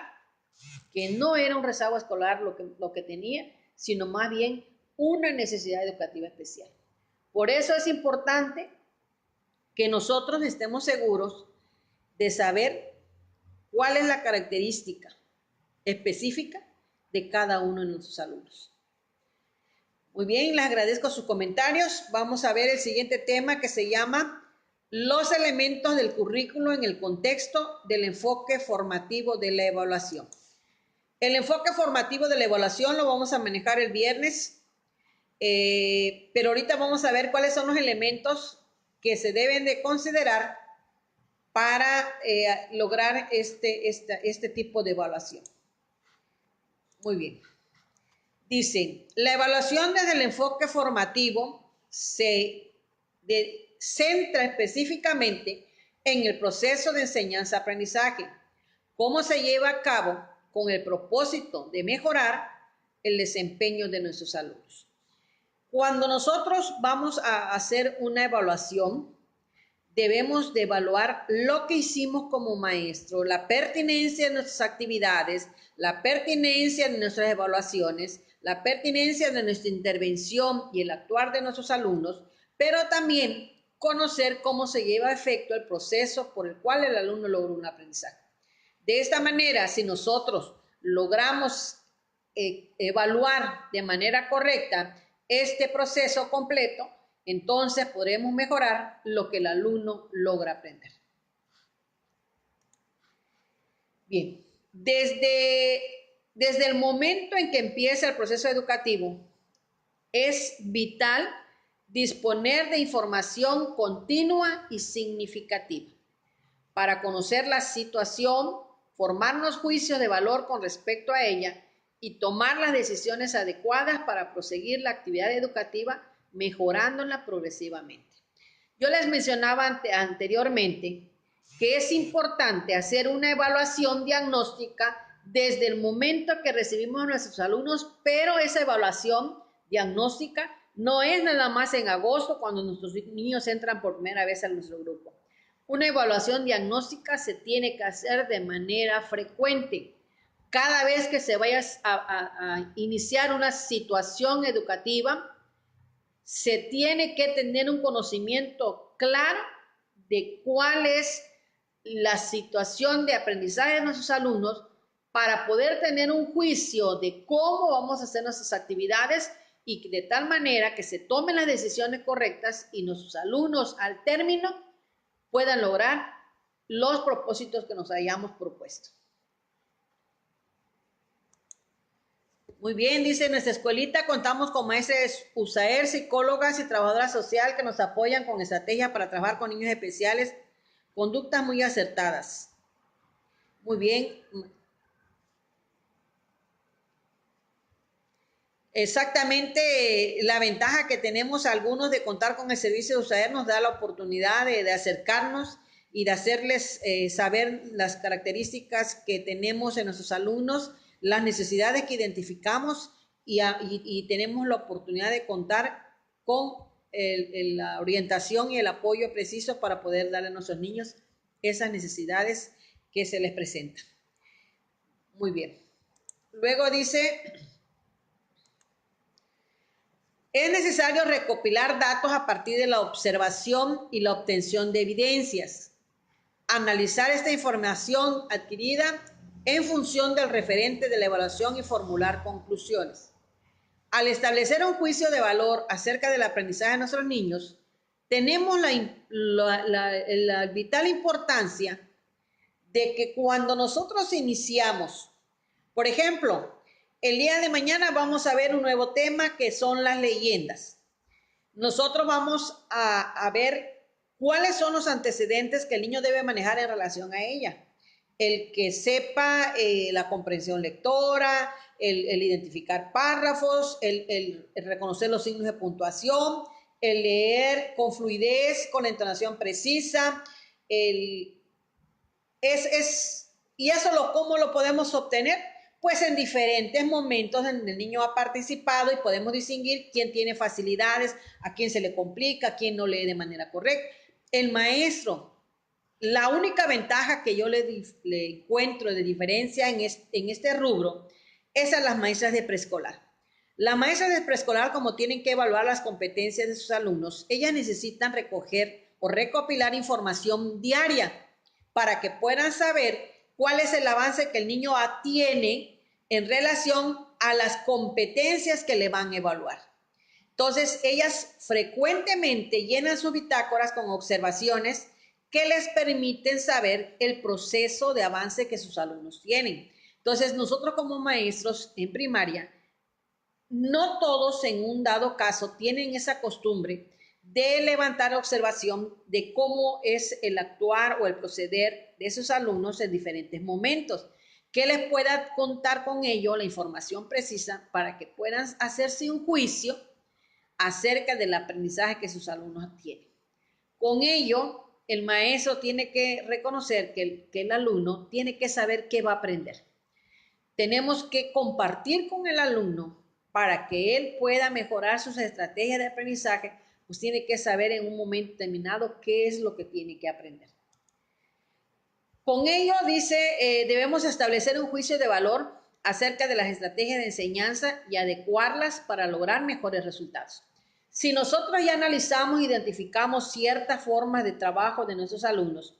que no era un rezago escolar lo que tenía, sino más bien una necesidad educativa especial. Por eso es importante que nosotros estemos seguros de saber cuál es la característica específica de cada uno de nuestros alumnos. Muy bien, les agradezco sus comentarios. Vamos a ver el siguiente tema que se llama los elementos del currículo en el contexto del enfoque formativo de la evaluación. El enfoque formativo de la evaluación lo vamos a manejar el viernes, pero ahorita vamos a ver cuáles son los elementos que se deben de considerar para lograr este tipo de evaluación. Muy bien. Dice, la evaluación desde el enfoque formativo se centra específicamente en el proceso de enseñanza-aprendizaje, cómo se lleva a cabo con el propósito de mejorar el desempeño de nuestros alumnos. Cuando nosotros vamos a hacer una evaluación, debemos de evaluar lo que hicimos como maestro, la pertinencia de nuestras actividades, la pertinencia de nuestras evaluaciones, la pertinencia de nuestra intervención y el actuar de nuestros alumnos, pero también conocer cómo se lleva a efecto el proceso por el cual el alumno logra un aprendizaje. De esta manera, si nosotros logramos evaluar de manera correcta este proceso completo, entonces podremos mejorar lo que el alumno logra aprender. Bien, desde el momento en que empieza el proceso educativo, es vital disponer de información continua y significativa para conocer la situación, formarnos juicios de valor con respecto a ella y tomar las decisiones adecuadas para proseguir la actividad educativa, mejorándola progresivamente. Yo les mencionaba anteriormente que es importante hacer una evaluación diagnóstica desde el momento que recibimos a nuestros alumnos, pero esa evaluación diagnóstica no es nada más en agosto cuando nuestros niños entran por primera vez a nuestro grupo. Una evaluación diagnóstica se tiene que hacer de manera frecuente. Cada vez que se vaya a iniciar una situación educativa, se tiene que tener un conocimiento claro de cuál es la situación de aprendizaje de nuestros alumnos para poder tener un juicio de cómo vamos a hacer nuestras actividades y de tal manera que se tomen las decisiones correctas y nuestros alumnos al término puedan lograr los propósitos que nos hayamos propuesto. Muy bien, dice, en nuestra escuelita contamos con maestras USAER, psicólogas y trabajadoras sociales que nos apoyan con estrategias para trabajar con niños especiales, conductas muy acertadas. Muy bien. Exactamente, la ventaja que tenemos algunos de contar con el servicio de USAER nos da la oportunidad de acercarnos y de hacerles saber las características que tenemos en nuestros alumnos, las necesidades que identificamos y tenemos la oportunidad de contar con la orientación y el apoyo preciso para poder darle a nuestros niños esas necesidades que se les presentan. Muy bien. Luego dice, es necesario recopilar datos a partir de la observación y la obtención de evidencias. Analizar esta información adquirida en función del referente de la evaluación y formular conclusiones. Al establecer un juicio de valor acerca del aprendizaje de nuestros niños, tenemos la vital importancia de que cuando nosotros iniciamos, por ejemplo, el día de mañana vamos a ver un nuevo tema que son las leyendas. Nosotros vamos a ver cuáles son los antecedentes que el niño debe manejar en relación a ella. El que sepa la comprensión lectora, el identificar párrafos, el reconocer los signos de puntuación, el leer con fluidez, con entonación precisa, y eso ¿cómo lo podemos obtener? Pues en diferentes momentos donde el niño ha participado y podemos distinguir quién tiene facilidades, a quién se le complica, a quién no lee de manera correcta. El maestro, la única ventaja que yo le encuentro de diferencia en este rubro es a las maestras de preescolar. Las maestras de preescolar, como tienen que evaluar las competencias de sus alumnos, ellas necesitan recoger o recopilar información diaria para que puedan saber cuál es el avance que el niño tiene en relación a las competencias que le van a evaluar. Entonces, ellas frecuentemente llenan sus bitácoras con observaciones que les permiten saber el proceso de avance que sus alumnos tienen. Entonces, nosotros como maestros en primaria, no todos en un dado caso tienen esa costumbre de levantar observación de cómo es el actuar o el proceder de esos alumnos en diferentes momentos, que les pueda contar con ello la información precisa para que puedan hacerse un juicio acerca del aprendizaje que sus alumnos tienen. Con ello, el maestro tiene que reconocer que el alumno tiene que saber qué va a aprender. Tenemos que compartir con el alumno para que él pueda mejorar sus estrategias de aprendizaje, pues tiene que saber en un momento determinado qué es lo que tiene que aprender. Con ello, dice, debemos establecer un juicio de valor acerca de las estrategias de enseñanza y adecuarlas para lograr mejores resultados. Si nosotros ya analizamos e identificamos ciertas formas de trabajo de nuestros alumnos,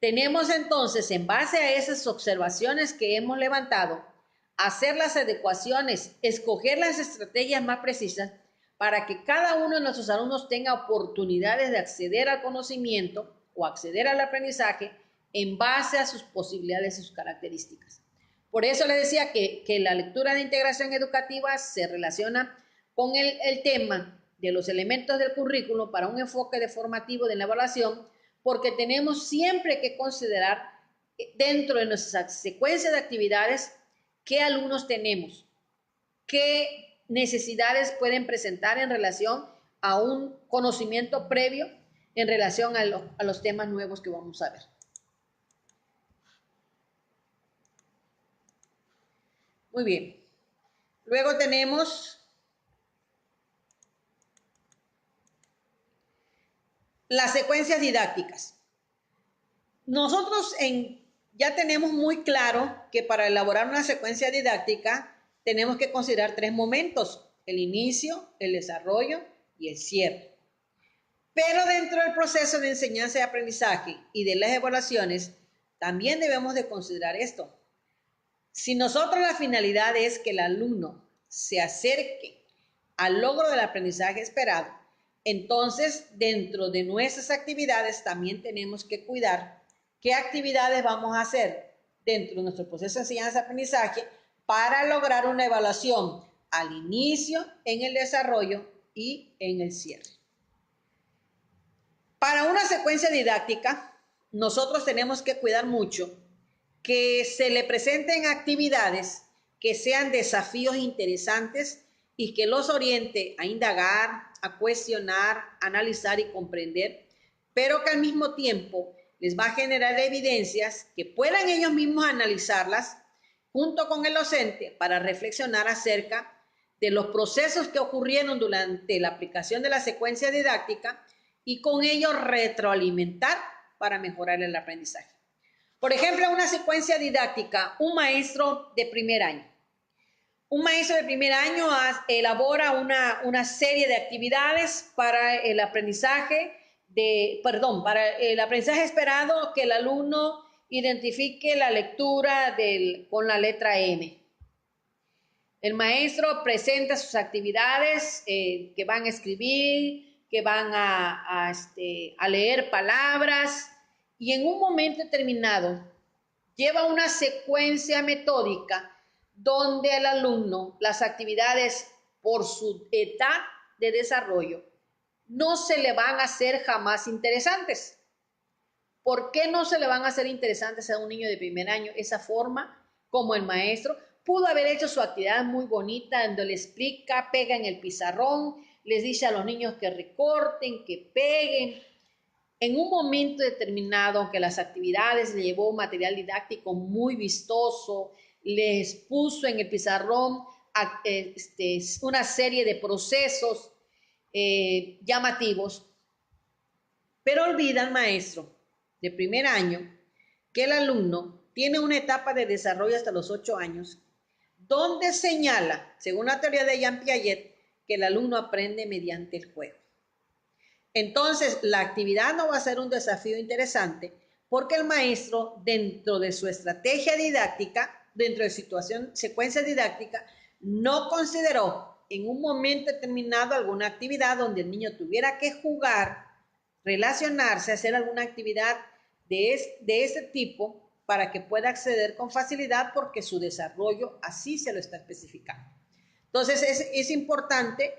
tenemos entonces, en base a esas observaciones que hemos levantado, hacer las adecuaciones, escoger las estrategias más precisas para que cada uno de nuestros alumnos tenga oportunidades de acceder al conocimiento o acceder al aprendizaje en base a sus posibilidades y sus características. Por eso les decía que la lectura de integración educativa se relaciona con el tema de los elementos del currículo para un enfoque formativo de la evaluación, porque tenemos siempre que considerar dentro de nuestra secuencia de actividades qué alumnos tenemos, qué necesidades pueden presentar en relación a un conocimiento previo en relación a los temas nuevos que vamos a ver. Muy bien. Luego tenemos las secuencias didácticas. Nosotros ya tenemos muy claro que para elaborar una secuencia didáctica tenemos que considerar 3 momentos: el inicio, el desarrollo y el cierre. Pero dentro del proceso de enseñanza y aprendizaje y de las evaluaciones, también debemos de considerar esto. Si nosotros la finalidad es que el alumno se acerque al logro del aprendizaje esperado, entonces dentro de nuestras actividades también tenemos que cuidar qué actividades vamos a hacer dentro de nuestro proceso de enseñanza-aprendizaje para lograr una evaluación al inicio, en el desarrollo y en el cierre. Para una secuencia didáctica, nosotros tenemos que cuidar mucho que se le presenten actividades que sean desafíos interesantes y que los oriente a indagar, a cuestionar, a analizar y comprender, pero que al mismo tiempo les va a generar evidencias que puedan ellos mismos analizarlas junto con el docente para reflexionar acerca de los procesos que ocurrieron durante la aplicación de la secuencia didáctica y con ello retroalimentar para mejorar el aprendizaje. Por ejemplo, una secuencia didáctica, un maestro de primer año. Un maestro de primer año elabora una serie de actividades para el aprendizaje para el aprendizaje esperado, que el alumno identifique la lectura con la letra M. El maestro presenta sus actividades que van a escribir, que van a leer palabras, y en un momento determinado lleva una secuencia metódica donde el alumno, las actividades por su edad de desarrollo, no se le van a hacer jamás interesantes. ¿Por qué no se le van a hacer interesantes a un niño de primer año? Esa forma como el maestro pudo haber hecho su actividad muy bonita, donde le explica, pega en el pizarrón, les dice a los niños que recorten, que peguen. En un momento determinado, aunque las actividades le llevó material didáctico muy vistoso, les puso en el pizarrón una serie de procesos llamativos, pero olvida el maestro de primer año que el alumno tiene una etapa de desarrollo hasta los 8 años, donde señala, según la teoría de Jean Piaget, que el alumno aprende mediante el juego. Entonces, la actividad no va a ser un desafío interesante porque el maestro, dentro de su estrategia didáctica, dentro de secuencia didáctica, no consideró en un momento determinado alguna actividad donde el niño tuviera que jugar, relacionarse, hacer alguna actividad de ese tipo para que pueda acceder con facilidad, porque su desarrollo así se lo está especificando. Entonces, es importante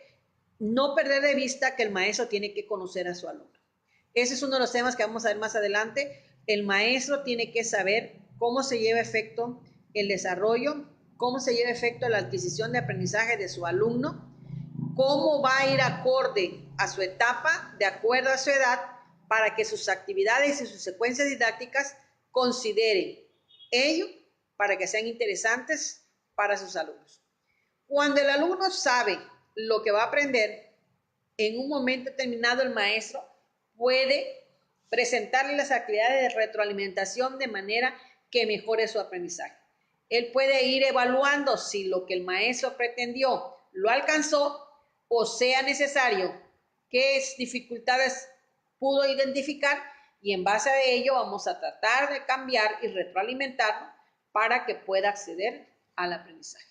no perder de vista que el maestro tiene que conocer a su alumno. Ese es uno de los temas que vamos a ver más adelante. El maestro tiene que saber cómo se lleva a efecto el desarrollo, cómo se lleva a efecto la adquisición de aprendizaje de su alumno, cómo va a ir acorde a su etapa, de acuerdo a su edad, para que sus actividades y sus secuencias didácticas consideren ello para que sean interesantes para sus alumnos. Cuando el alumno sabe lo que va a aprender, en un momento determinado el maestro puede presentarle las actividades de retroalimentación de manera que mejore su aprendizaje. Él puede ir evaluando si lo que el maestro pretendió lo alcanzó, o sea necesario qué dificultades pudo identificar, y en base a ello vamos a tratar de cambiar y retroalimentarlo para que pueda acceder al aprendizaje.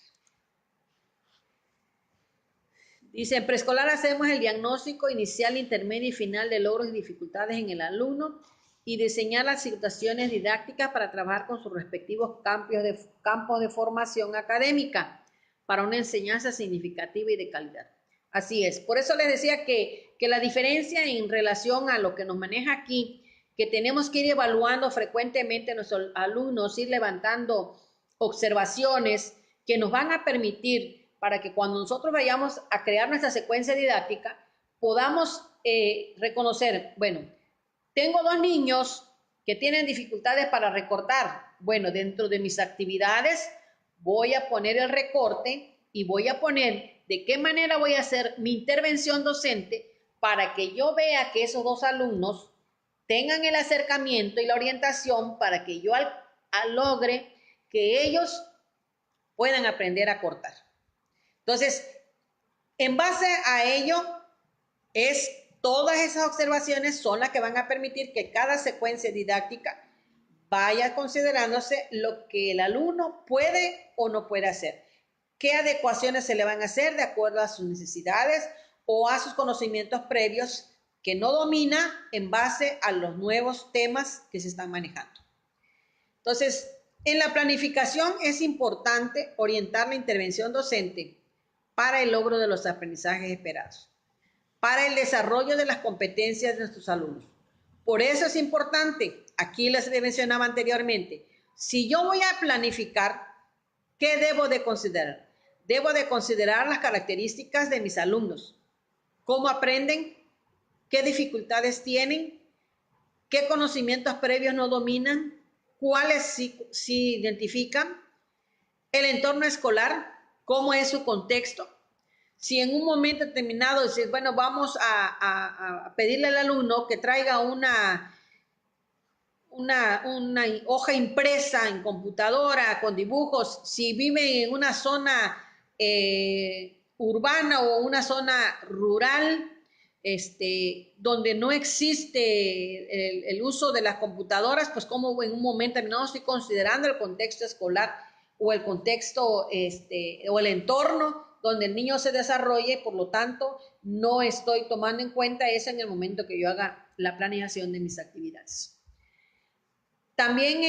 Dice, en preescolar hacemos el diagnóstico inicial, intermedio y final de logros y dificultades en el alumno y diseñar las situaciones didácticas para trabajar con sus respectivos campos de formación académica para una enseñanza significativa y de calidad. Así es. Por eso les decía que la diferencia en relación a lo que nos maneja aquí, que tenemos que ir evaluando frecuentemente a nuestros alumnos, ir levantando observaciones que nos van a permitir para que cuando nosotros vayamos a crear nuestra secuencia didáctica, podamos reconocer, bueno, tengo 2 niños que tienen dificultades para recortar. Bueno, dentro de mis actividades voy a poner el recorte y voy a poner de qué manera voy a hacer mi intervención docente para que yo vea que esos 2 alumnos tengan el acercamiento y la orientación para que yo logre que ellos puedan aprender a cortar. Entonces, en base a ello, todas esas observaciones son las que van a permitir que cada secuencia didáctica vaya considerándose lo que el alumno puede o no puede hacer. ¿Qué adecuaciones se le van a hacer de acuerdo a sus necesidades o a sus conocimientos previos que no domina en base a los nuevos temas que se están manejando? Entonces, en la planificación es importante orientar la intervención docente para el logro de los aprendizajes esperados, para el desarrollo de las competencias de nuestros alumnos. Por eso es importante, aquí les mencionaba anteriormente, si yo voy a planificar, ¿qué debo de considerar? Debo de considerar las características de mis alumnos, cómo aprenden, qué dificultades tienen, qué conocimientos previos no dominan, cuáles sí identifican, el entorno escolar, cómo es su contexto. Si en un momento determinado dices, bueno, vamos a pedirle al alumno que traiga una hoja impresa en computadora con dibujos, si vive en una zona urbana o una zona rural, donde no existe el uso de las computadoras, pues como en un momento no estoy considerando el contexto escolar o el contexto o el entorno donde el niño se desarrolle, por lo tanto no estoy tomando en cuenta eso en el momento que yo haga la planeación de mis actividades. También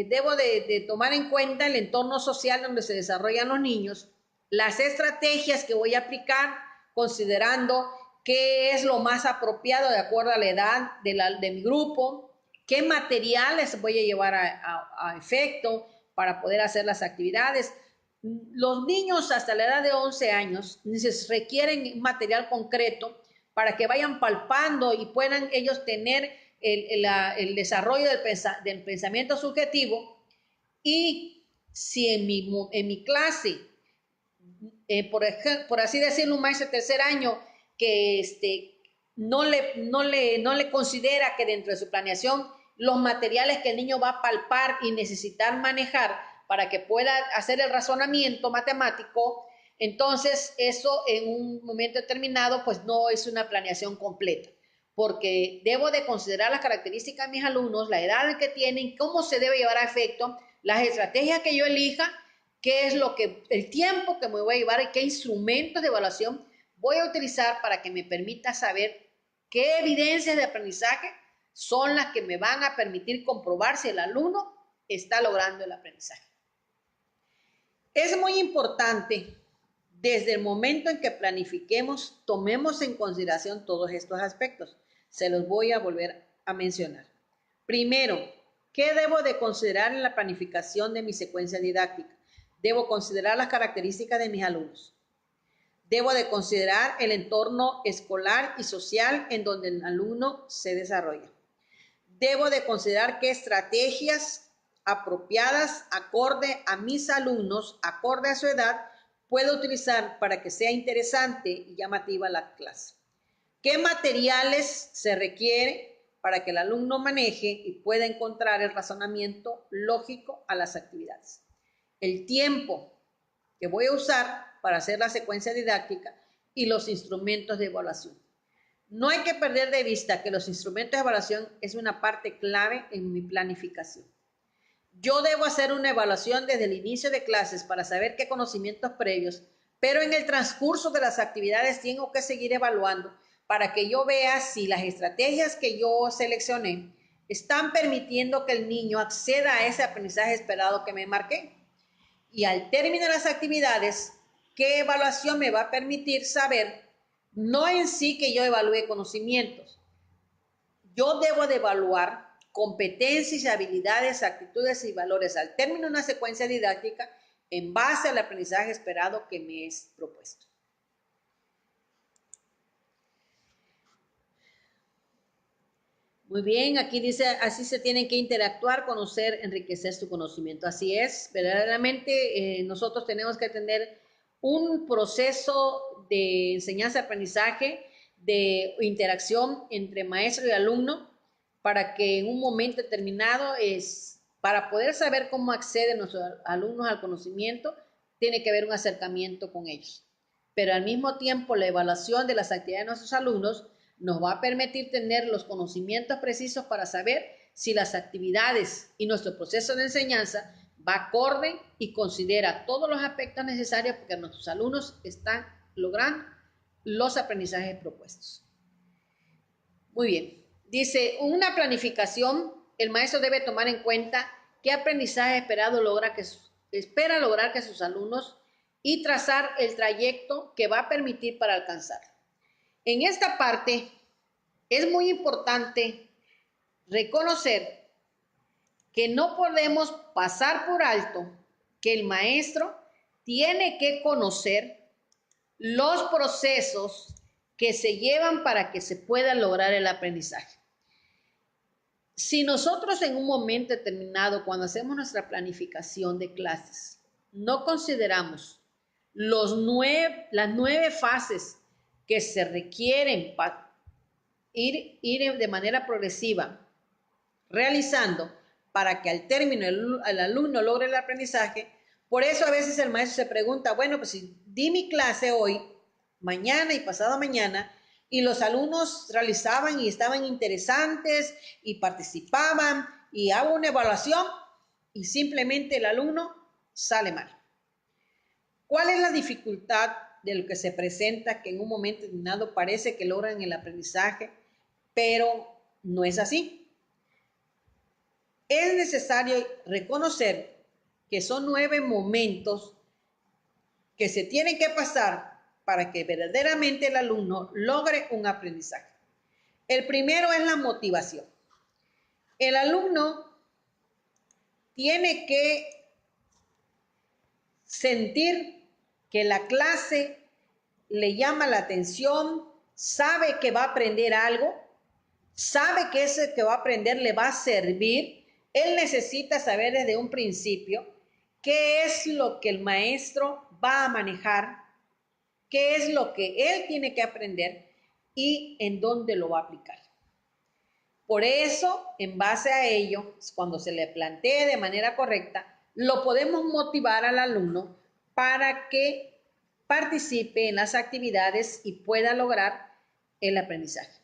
debo de tomar en cuenta el entorno social donde se desarrollan los niños, las estrategias que voy a aplicar considerando qué es lo más apropiado de acuerdo a la edad de mi grupo, qué materiales voy a llevar a efecto para poder hacer las actividades. Los niños hasta la edad de 11 años requieren material concreto para que vayan palpando y puedan ellos tener el desarrollo del pensamiento subjetivo. Y si en mi clase, por así decirlo, un maestro de tercer año que no le considera que dentro de su planeación los materiales que el niño va a palpar y necesitar manejar para que pueda hacer el razonamiento matemático, entonces eso en un momento determinado pues no es una planeación completa, porque debo de considerar las características de mis alumnos, la edad en que tienen, cómo se debe llevar a efecto, las estrategias que yo elija, qué es el tiempo que me voy a llevar y qué instrumentos de evaluación voy a utilizar para que me permita saber qué evidencias de aprendizaje son las que me van a permitir comprobar si el alumno está logrando el aprendizaje. Es muy importante, desde el momento en que planifiquemos, tomemos en consideración todos estos aspectos. Se los voy a volver a mencionar. Primero, ¿qué debo de considerar en la planificación de mi secuencia didáctica? Debo considerar las características de mis alumnos. Debo de considerar el entorno escolar y social en donde el alumno se desarrolla. Debo de considerar qué estrategias apropiadas, acorde a mis alumnos, acorde a su edad, puedo utilizar para que sea interesante y llamativa la clase. ¿Qué materiales se requiere para que el alumno maneje y pueda encontrar el razonamiento lógico a las actividades? El tiempo que voy a usar para hacer la secuencia didáctica y los instrumentos de evaluación. No hay que perder de vista que los instrumentos de evaluación es una parte clave en mi planificación. Yo debo hacer una evaluación desde el inicio de clases para saber qué conocimientos previos, pero en el transcurso de las actividades tengo que seguir evaluando para que yo vea si las estrategias que yo seleccioné están permitiendo que el niño acceda a ese aprendizaje esperado que me marqué. Y al término de las actividades, ¿qué evaluación me va a permitir saber? No en sí que yo evalúe conocimientos. Yo debo de evaluar competencias, habilidades, actitudes y valores al término de una secuencia didáctica en base al aprendizaje esperado que me es propuesto. Muy bien, aquí dice, así se tienen que interactuar, conocer, enriquecer su conocimiento. Así es, verdaderamente nosotros tenemos que tener un proceso de enseñanza-aprendizaje, de interacción entre maestro y alumno, para que en un momento determinado para poder saber cómo acceden nuestros alumnos al conocimiento, tiene que haber un acercamiento con ellos. Pero al mismo tiempo, la evaluación de las actividades de nuestros alumnos nos va a permitir tener los conocimientos precisos para saber si las actividades y nuestro proceso de enseñanza va acorde y considera todos los aspectos necesarios porque nuestros alumnos están logrando los aprendizajes propuestos. Muy bien. Dice, una planificación el maestro debe tomar en cuenta qué aprendizaje espera lograr que sus alumnos y trazar el trayecto que va a permitir para alcanzar. En esta parte es muy importante reconocer que no podemos pasar por alto que el maestro tiene que conocer los procesos que se llevan para que se pueda lograr el aprendizaje. Si nosotros en un momento determinado, cuando hacemos nuestra planificación de clases, no consideramos las 9 fases que se requieren para ir de manera progresiva realizando para que al término el alumno logre el aprendizaje, por eso a veces el maestro se pregunta, bueno, pues si di mi clase hoy, mañana y pasado mañana, y los alumnos realizaban y estaban interesantes y participaban y hago una evaluación y simplemente el alumno sale mal. ¿Cuál es la dificultad de lo que se presenta que en un momento determinado parece que logran el aprendizaje, pero no es así? Es necesario reconocer que son 9 momentos que se tienen que pasar para que verdaderamente el alumno logre un aprendizaje. El primero es la motivación. El alumno tiene que sentir que la clase le llama la atención, sabe que va a aprender algo, sabe que ese que va a aprender le va a servir. Él necesita saber desde un principio qué es lo que el maestro va a manejar, qué es lo que él tiene que aprender y en dónde lo va a aplicar. Por eso, en base a ello, cuando se le plantee de manera correcta, lo podemos motivar al alumno para que participe en las actividades y pueda lograr el aprendizaje.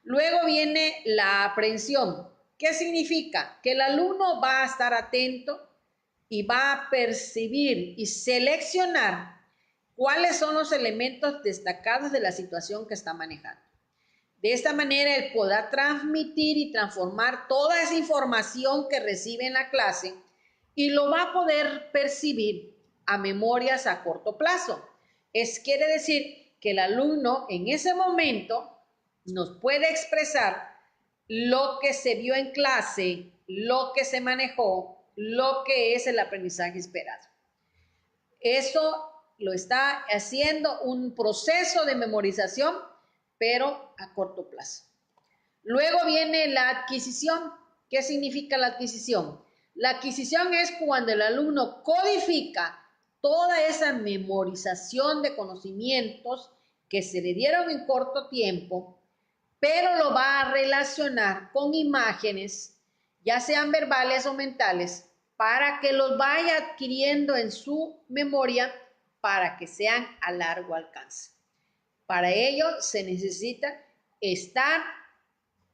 Luego viene la aprehensión. ¿Qué significa? Que el alumno va a estar atento y va a percibir y seleccionar cuáles son los elementos destacados de la situación que está manejando. De esta manera, él podrá transmitir y transformar toda esa información que recibe en la clase y lo va a poder percibir a memorias a corto plazo. Quiere decir que el alumno en ese momento nos puede expresar lo que se vio en clase, lo que se manejó, lo que es el aprendizaje esperado. Eso lo está haciendo un proceso de memorización, pero a corto plazo. Luego viene la adquisición. ¿Qué significa la adquisición? La adquisición es cuando el alumno codifica toda esa memorización de conocimientos que se le dieron en corto tiempo, pero lo va a relacionar con imágenes, ya sean verbales o mentales, para que los vaya adquiriendo en su memoria para que sean a largo alcance. Para ello se necesita estar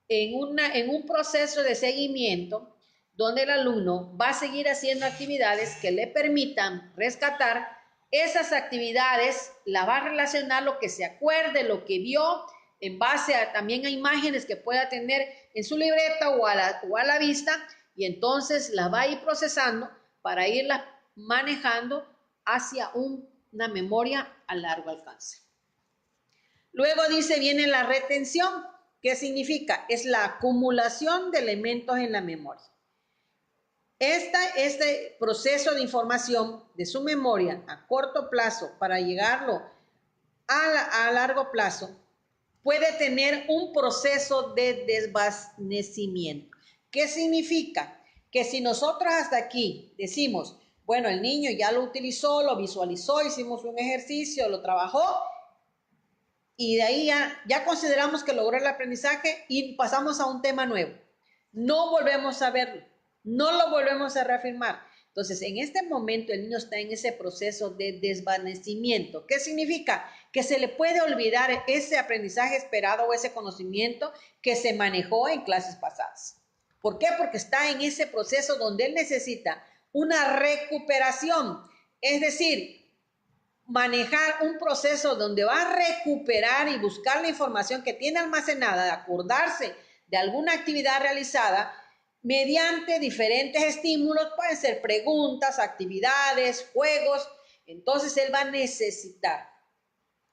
en un proceso de seguimiento donde el alumno va a seguir haciendo actividades que le permitan rescatar esas actividades, la va a relacionar lo que se acuerde, lo que vio, en base también a imágenes que pueda tener en su libreta o a la vista, y entonces la va a ir procesando para irla manejando hacia una memoria a largo alcance. Luego viene la retención. ¿Qué significa? Es la acumulación de elementos en la memoria. Este proceso de información de su memoria a corto plazo para llegarlo a largo plazo puede tener un proceso de desvanecimiento. ¿Qué significa? Que si nosotros hasta aquí decimos, bueno, el niño ya lo utilizó, lo visualizó, hicimos un ejercicio, lo trabajó, y de ahí ya consideramos que logró el aprendizaje y pasamos a un tema nuevo. No volvemos a verlo, no lo volvemos a reafirmar. Entonces, en este momento el niño está en ese proceso de desvanecimiento. ¿Qué significa? Que se le puede olvidar ese aprendizaje esperado o ese conocimiento que se manejó en clases pasadas. ¿Por qué? Porque está en ese proceso donde él necesita una recuperación, es decir, manejar un proceso donde va a recuperar y buscar la información que tiene almacenada, acordarse de alguna actividad realizada, mediante diferentes estímulos, pueden ser preguntas, actividades, juegos. Entonces él va a necesitar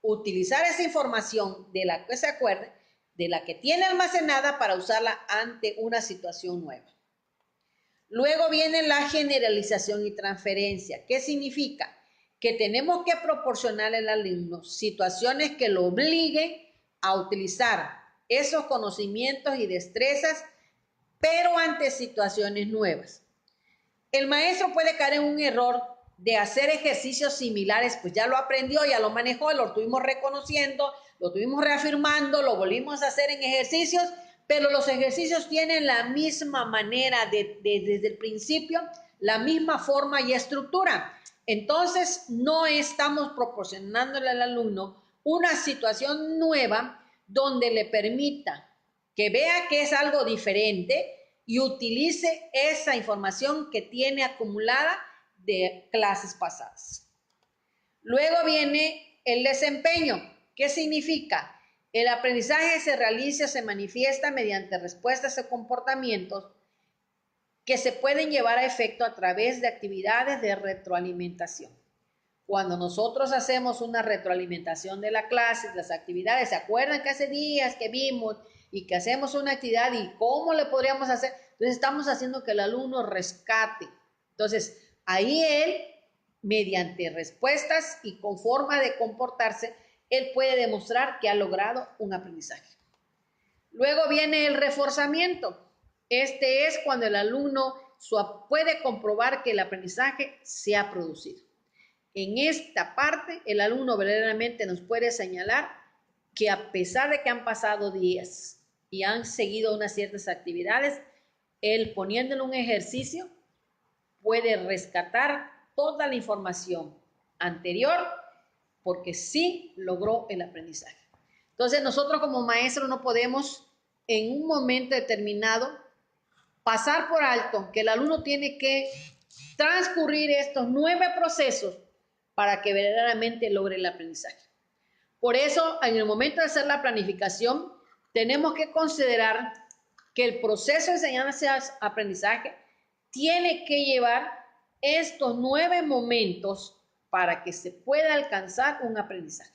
utilizar esa información de la que se acuerde, de la que tiene almacenada, para usarla ante una situación nueva. Luego viene la generalización y transferencia. ¿Qué significa? Que tenemos que proporcionar al alumno situaciones que lo obliguen a utilizar esos conocimientos y destrezas, pero ante situaciones nuevas. El maestro puede caer en un error de hacer ejercicios similares, pues ya lo aprendió, ya lo manejó, lo estuvimos reconociendo, lo estuvimos reafirmando, lo volvimos a hacer en ejercicios, pero los ejercicios tienen la misma manera desde el principio, la misma forma y estructura. Entonces, no estamos proporcionándole al alumno una situación nueva donde le permita que vea que es algo diferente y utilice esa información que tiene acumulada de clases pasadas. Luego viene el desempeño. ¿Qué significa? El aprendizaje se realiza, se manifiesta mediante respuestas o comportamientos que se pueden llevar a efecto a través de actividades de retroalimentación. Cuando nosotros hacemos una retroalimentación de la clase, de las actividades, ¿se acuerdan que hace días que vimos y que hacemos una actividad y cómo le podríamos hacer? Entonces estamos haciendo que el alumno rescate. Entonces ahí él, mediante respuestas y con forma de comportarse, él puede demostrar que ha logrado un aprendizaje. Luego viene el reforzamiento. Este es cuando el alumno puede comprobar que el aprendizaje se ha producido. En esta parte, el alumno verdaderamente nos puede señalar que a pesar de que han pasado días y han seguido unas ciertas actividades, él poniéndole un ejercicio puede rescatar toda la información anterior porque sí logró el aprendizaje. Entonces nosotros como maestros no podemos en un momento determinado pasar por alto que el alumno tiene que transcurrir estos 9 procesos para que verdaderamente logre el aprendizaje. Por eso, en el momento de hacer la planificación, tenemos que considerar que el proceso de enseñanza-aprendizaje tiene que llevar estos 9 momentos para que se pueda alcanzar un aprendizaje.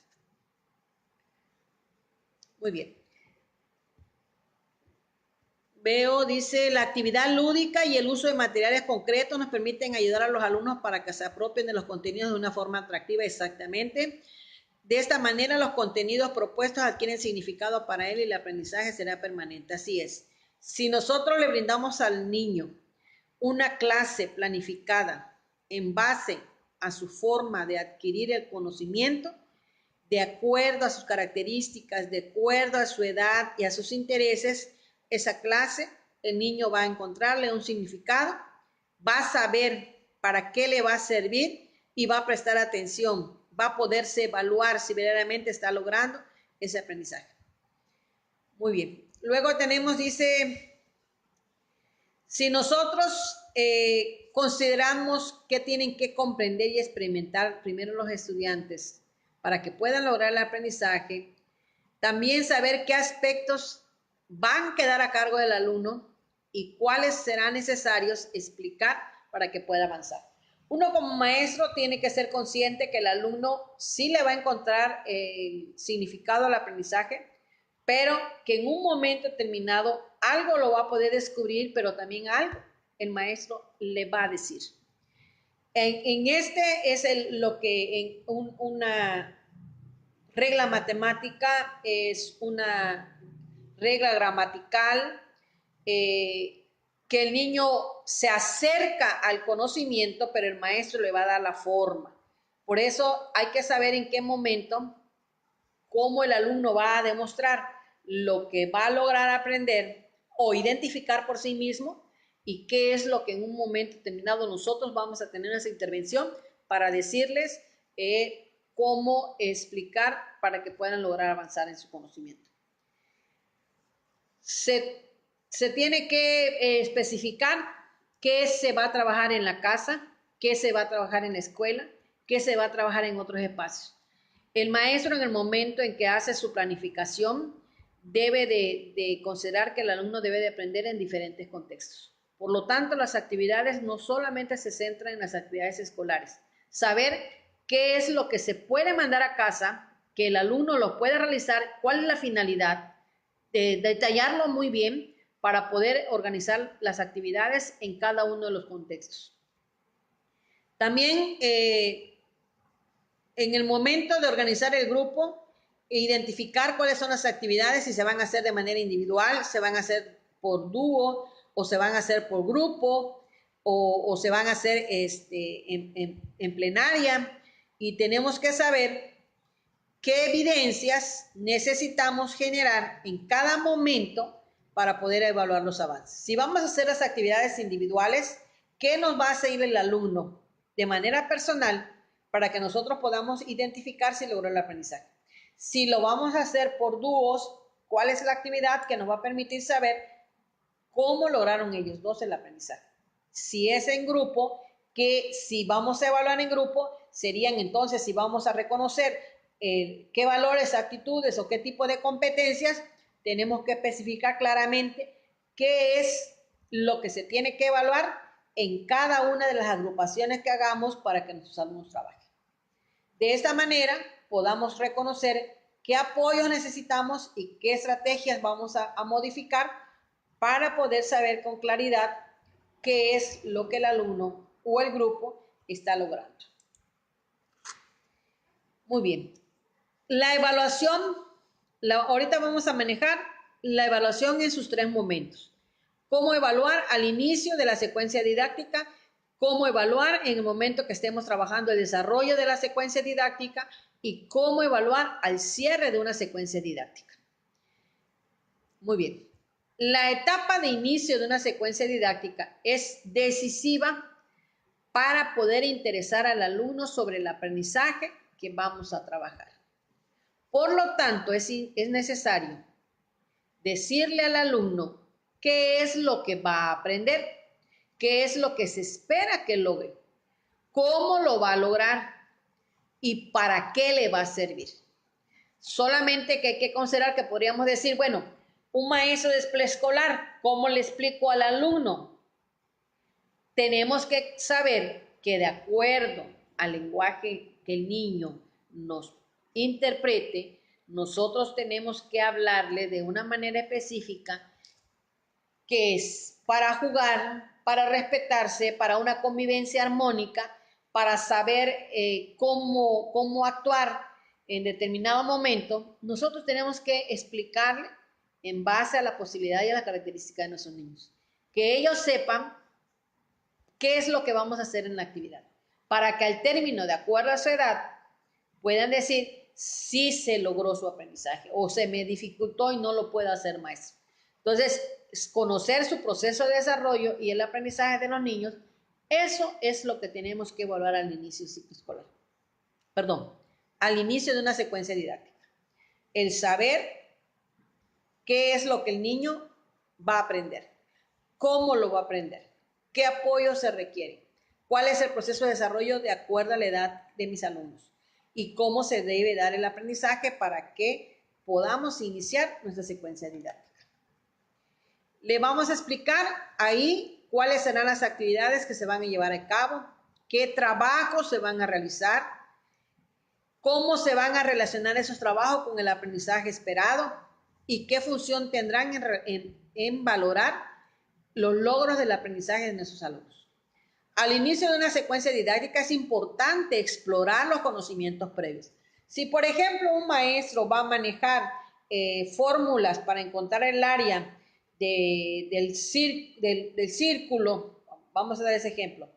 Muy bien. Veo, dice, la actividad lúdica y el uso de materiales concretos nos permiten ayudar a los alumnos para que se apropien de los contenidos de una forma atractiva. Exactamente. De esta manera, los contenidos propuestos adquieren significado para él y el aprendizaje será permanente. Así es. Si nosotros le brindamos al niño una clase planificada en base a su forma de adquirir el conocimiento, de acuerdo a sus características, de acuerdo a su edad y a sus intereses, esa clase, el niño va a encontrarle un significado, va a saber para qué le va a servir y va a prestar atención, va a poderse evaluar si verdaderamente está logrando ese aprendizaje. Muy bien. Luego tenemos, dice, si nosotros consideramos que tienen que comprender y experimentar primero los estudiantes para que puedan lograr el aprendizaje, también saber qué aspectos van a quedar a cargo del alumno y cuáles serán necesarios explicar para que pueda avanzar. Uno como maestro tiene que ser consciente que el alumno sí le va a encontrar significado al aprendizaje, pero que en un momento determinado algo lo va a poder descubrir, pero también algo el maestro le va a decir. En este es lo que una regla matemática es una regla gramatical que el niño se acerca al conocimiento, pero el maestro le va a dar la forma. Por eso hay que saber en qué momento, cómo el alumno va a demostrar lo que va a lograr aprender o identificar por sí mismo y qué es lo que en un momento determinado nosotros vamos a tener esa intervención para decirles cómo explicar para que puedan lograr avanzar en su conocimiento. Se tiene que especificar qué se va a trabajar en la casa, qué se va a trabajar en la escuela, qué se va a trabajar en otros espacios. El maestro en el momento en que hace su planificación debe de considerar que el alumno debe de aprender en diferentes contextos. Por lo tanto, las actividades no solamente se centran en las actividades escolares. Saber qué es lo que se puede mandar a casa, que el alumno lo puede realizar, cuál es la finalidad, detallarlo muy bien para poder organizar las actividades en cada uno de los contextos. También en el momento de organizar el grupo, identificar cuáles son las actividades, si se van a hacer de manera individual, se van a hacer por dúo, o se van a hacer por grupo, o se van a hacer en plenaria. Y tenemos que saber qué evidencias necesitamos generar en cada momento para poder evaluar los avances. Si vamos a hacer las actividades individuales, ¿qué nos va a hacer el alumno de manera personal para que nosotros podamos identificar si logró el aprendizaje? Si lo vamos a hacer por dúos, ¿cuál es la actividad que nos va a permitir saber cómo lograron ellos dos el aprendizaje? Si es en grupo, que si vamos a evaluar en grupo, serían entonces, si vamos a reconocer qué valores, actitudes o qué tipo de competencias, tenemos que especificar claramente qué es lo que se tiene que evaluar en cada una de las agrupaciones que hagamos para que nuestros alumnos trabajen. De esta manera podamos reconocer qué apoyos necesitamos y qué estrategias vamos a modificar para poder saber con claridad qué es lo que el alumno o el grupo está logrando. Muy bien. La evaluación, ahorita vamos a manejar la evaluación en sus tres momentos. Cómo evaluar al inicio de la secuencia didáctica, cómo evaluar en el momento que estemos trabajando el desarrollo de la secuencia didáctica y cómo evaluar al cierre de una secuencia didáctica. Muy bien. La etapa de inicio de una secuencia didáctica es decisiva para poder interesar al alumno sobre el aprendizaje que vamos a trabajar. Por lo tanto, es necesario decirle al alumno qué es lo que va a aprender, qué es lo que se espera que logre, cómo lo va a lograr y para qué le va a servir. Solamente que hay que considerar que podríamos decir, bueno, un maestro de preescolar, ¿cómo le explico al alumno? Tenemos que saber que de acuerdo al lenguaje que el niño nos interprete, nosotros tenemos que hablarle de una manera específica que es para jugar, para respetarse, para una convivencia armónica, para saber cómo actuar en determinado momento. Nosotros tenemos que explicarle en base a la posibilidad y a la característica de nuestros niños. Que ellos sepan qué es lo que vamos a hacer en la actividad, para que al término, de acuerdo a su edad, puedan decir si se logró su aprendizaje o se me dificultó y no lo puedo hacer maestro. Entonces, conocer su proceso de desarrollo y el aprendizaje de los niños, eso es lo que tenemos que evaluar al inicio del ciclo escolar. Perdón, al inicio de una secuencia didáctica. El saber qué es lo que el niño va a aprender, cómo lo va a aprender, qué apoyo se requiere, cuál es el proceso de desarrollo de acuerdo a la edad de mis alumnos y cómo se debe dar el aprendizaje para que podamos iniciar nuestra secuencia didáctica. Le vamos a explicar ahí cuáles serán las actividades que se van a llevar a cabo, qué trabajos se van a realizar, cómo se van a relacionar esos trabajos con el aprendizaje esperado y qué función tendrán en valorar los logros del aprendizaje de nuestros alumnos. Al inicio de una secuencia didáctica es importante explorar los conocimientos previos. Si, por ejemplo, un maestro va a manejar fórmulas para encontrar el área del círculo, vamos a dar ese ejemplo,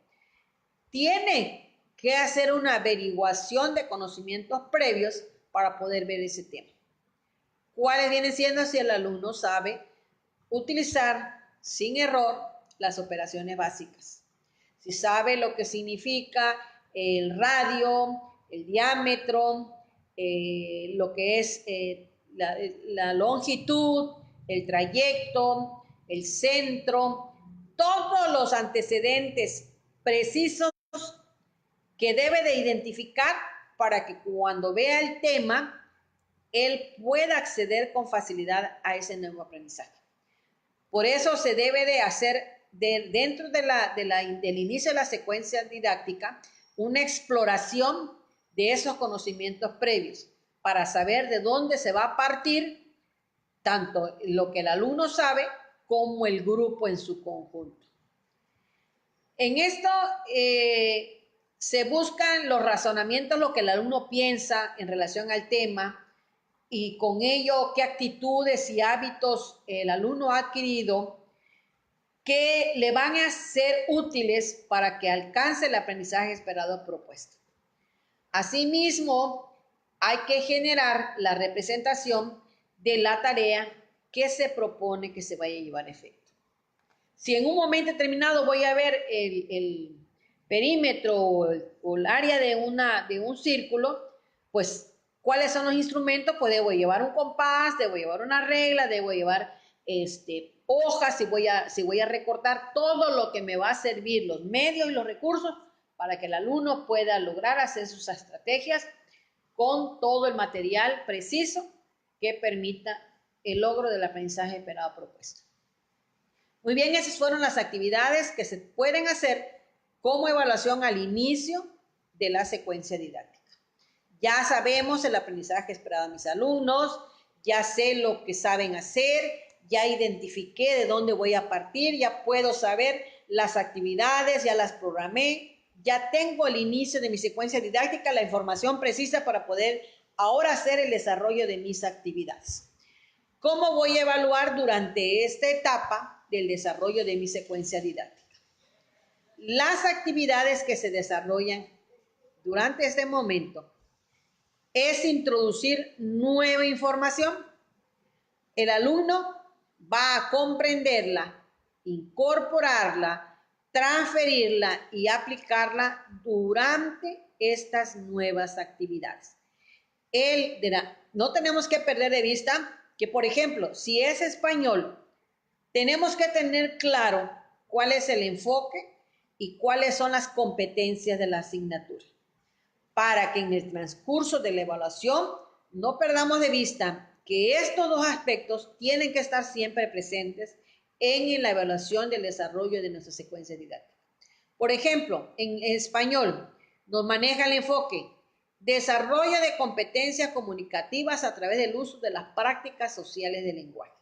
tiene que hacer una averiguación de conocimientos previos para poder ver ese tema. ¿Cuáles vienen siendo si el alumno sabe utilizar sin error las operaciones básicas? Si sabe lo que significa el radio, el diámetro, lo que es la longitud, el trayecto, el centro, todos los antecedentes precisos que debe de identificar para que cuando vea el tema, él pueda acceder con facilidad a ese nuevo aprendizaje. Por eso se debe de hacer dentro del inicio de la secuencia didáctica una exploración de esos conocimientos previos para saber de dónde se va a partir tanto lo que el alumno sabe como el grupo en su conjunto. En esto se buscan los razonamientos, lo que el alumno piensa en relación al tema y con ello qué actitudes y hábitos el alumno ha adquirido que le van a ser útiles para que alcance el aprendizaje esperado propuesto. Asimismo, hay que generar la representación de la tarea que se propone que se vaya a llevar a efecto. Si en un momento determinado voy a ver el perímetro o el área de un círculo, pues, ¿cuáles son los instrumentos? Pues debo llevar un compás, debo llevar una regla, debo llevar hojas, si voy a recortar todo lo que me va a servir, los medios y los recursos, para que el alumno pueda lograr hacer sus estrategias con todo el material preciso que permita el logro del aprendizaje esperado propuesto. Muy bien, esas fueron las actividades que se pueden hacer como evaluación al inicio de la secuencia didáctica. Ya sabemos el aprendizaje esperado de mis alumnos, ya sé lo que saben hacer, ya identifiqué de dónde voy a partir, ya puedo saber las actividades, ya las programé, ya tengo el inicio de mi secuencia didáctica, la información precisa para poder ahora hacer el desarrollo de mis actividades. ¿Cómo voy a evaluar durante esta etapa del desarrollo de mi secuencia didáctica? Las actividades que se desarrollan durante este momento es introducir nueva información. El alumno va a comprenderla, incorporarla, transferirla y aplicarla durante estas nuevas actividades. No tenemos que perder de vista que, por ejemplo, si es español, tenemos que tener claro cuál es el enfoque y cuáles son las competencias de la asignatura, para que en el transcurso de la evaluación no perdamos de vista que estos dos aspectos tienen que estar siempre presentes en la evaluación del desarrollo de nuestra secuencia didáctica. Por ejemplo, en español nos maneja el enfoque desarrollo de competencias comunicativas a través del uso de las prácticas sociales del lenguaje.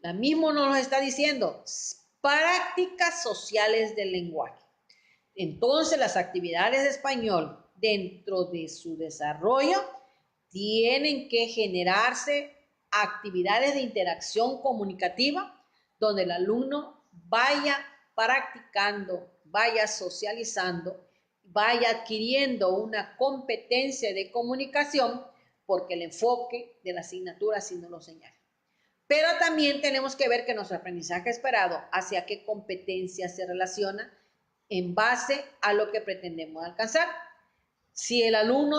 La misma nos está diciendo prácticas sociales del lenguaje. Entonces, las actividades de español dentro de su desarrollo tienen que generarse actividades de interacción comunicativa donde el alumno vaya practicando, vaya socializando, vaya adquiriendo una competencia de comunicación, porque el enfoque de la asignatura así nos lo señala. Pero también tenemos que ver que nuestro aprendizaje esperado hacia qué competencia se relaciona en base a lo que pretendemos alcanzar. Si el alumno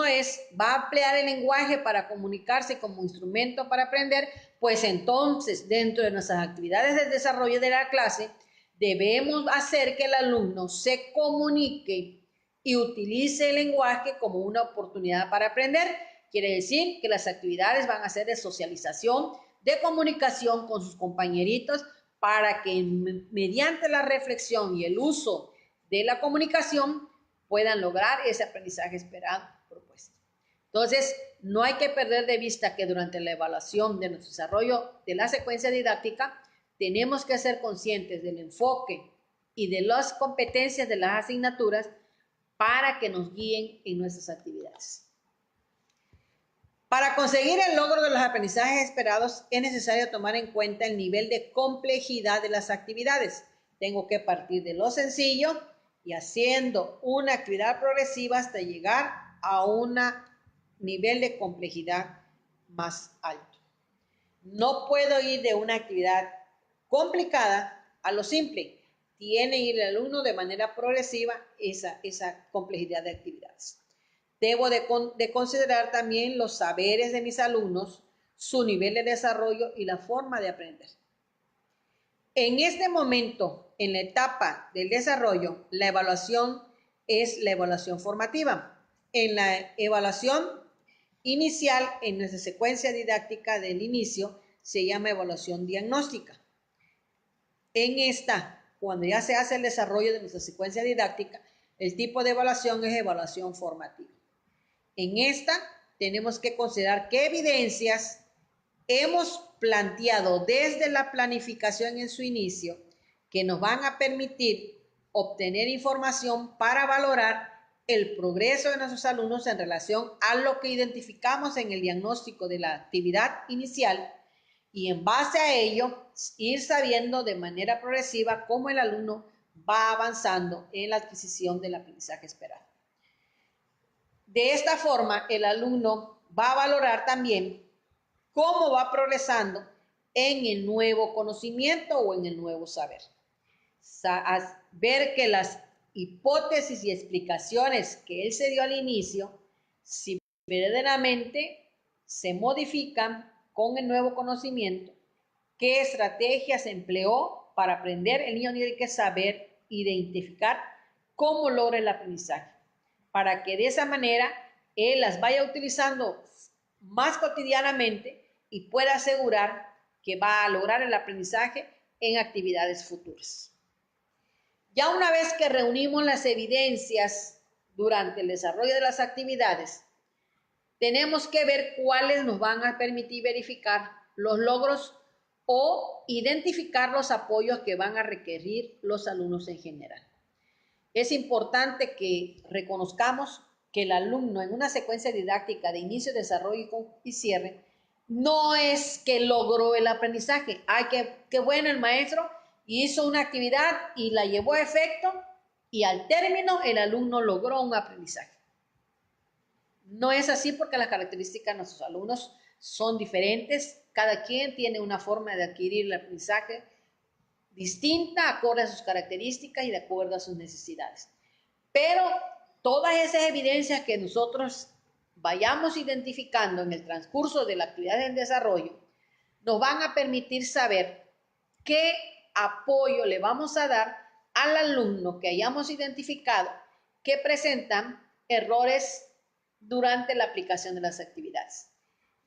va a emplear el lenguaje para comunicarse como instrumento para aprender, pues entonces dentro de nuestras actividades de desarrollo de la clase debemos hacer que el alumno se comunique y utilice el lenguaje como una oportunidad para aprender. Quiere decir que las actividades van a ser de socialización, de comunicación con sus compañeritos, para que mediante la reflexión y el uso de la comunicación puedan lograr ese aprendizaje esperado propuesto. Entonces, no hay que perder de vista que durante la evaluación de nuestro desarrollo de la secuencia didáctica tenemos que ser conscientes del enfoque y de las competencias de las asignaturas para que nos guíen en nuestras actividades. Para conseguir el logro de los aprendizajes esperados es necesario tomar en cuenta el nivel de complejidad de las actividades. Tengo que partir de lo sencillo y haciendo una actividad progresiva hasta llegar a un nivel de complejidad más alto. No puedo ir de una actividad complicada a lo simple. Tiene que ir el alumno de manera progresiva esa complejidad de actividades. Debo de considerar también los saberes de mis alumnos, su nivel de desarrollo y la forma de aprender. En este momento, en la etapa del desarrollo, la evaluación es la evaluación formativa. En la evaluación inicial, en nuestra secuencia didáctica del inicio, se llama evaluación diagnóstica. En esta cuando ya se hace el desarrollo de nuestra secuencia didáctica, el tipo de evaluación es evaluación formativa. En esta tenemos que considerar qué evidencias hemos planteado desde la planificación en su inicio que nos van a permitir obtener información para valorar el progreso de nuestros alumnos en relación a lo que identificamos en el diagnóstico de la actividad inicial y en base a ello ir sabiendo de manera progresiva cómo el alumno va avanzando en la adquisición del aprendizaje esperado. De esta forma, el alumno va a valorar también cómo va progresando en el nuevo conocimiento o en el nuevo saber. Ver que las hipótesis y explicaciones que él se dio al inicio, si verdaderamente se modifican con el nuevo conocimiento, qué estrategias empleó para aprender. El niño tiene que saber identificar cómo logra el aprendizaje, para que de esa manera él las vaya utilizando más cotidianamente y pueda asegurar que va a lograr el aprendizaje en actividades futuras. Ya una vez que reunimos las evidencias durante el desarrollo de las actividades, tenemos que ver cuáles nos van a permitir verificar los logros o identificar los apoyos que van a requerir los alumnos en general. Es importante que reconozcamos que el alumno en una secuencia didáctica de inicio, desarrollo y cierre no es que logró el aprendizaje. Ay, qué bueno, el maestro hizo una actividad y la llevó a efecto y al término el alumno logró un aprendizaje. No es así porque las características de nuestros alumnos son diferentes. Cada quien tiene una forma de adquirir el aprendizaje distinta, acorde a sus características y de acuerdo a sus necesidades. Pero todas esas evidencias que nosotros vayamos identificando en el transcurso de la actividad del desarrollo nos van a permitir saber qué apoyo le vamos a dar al alumno que hayamos identificado que presentan errores durante la aplicación de las actividades.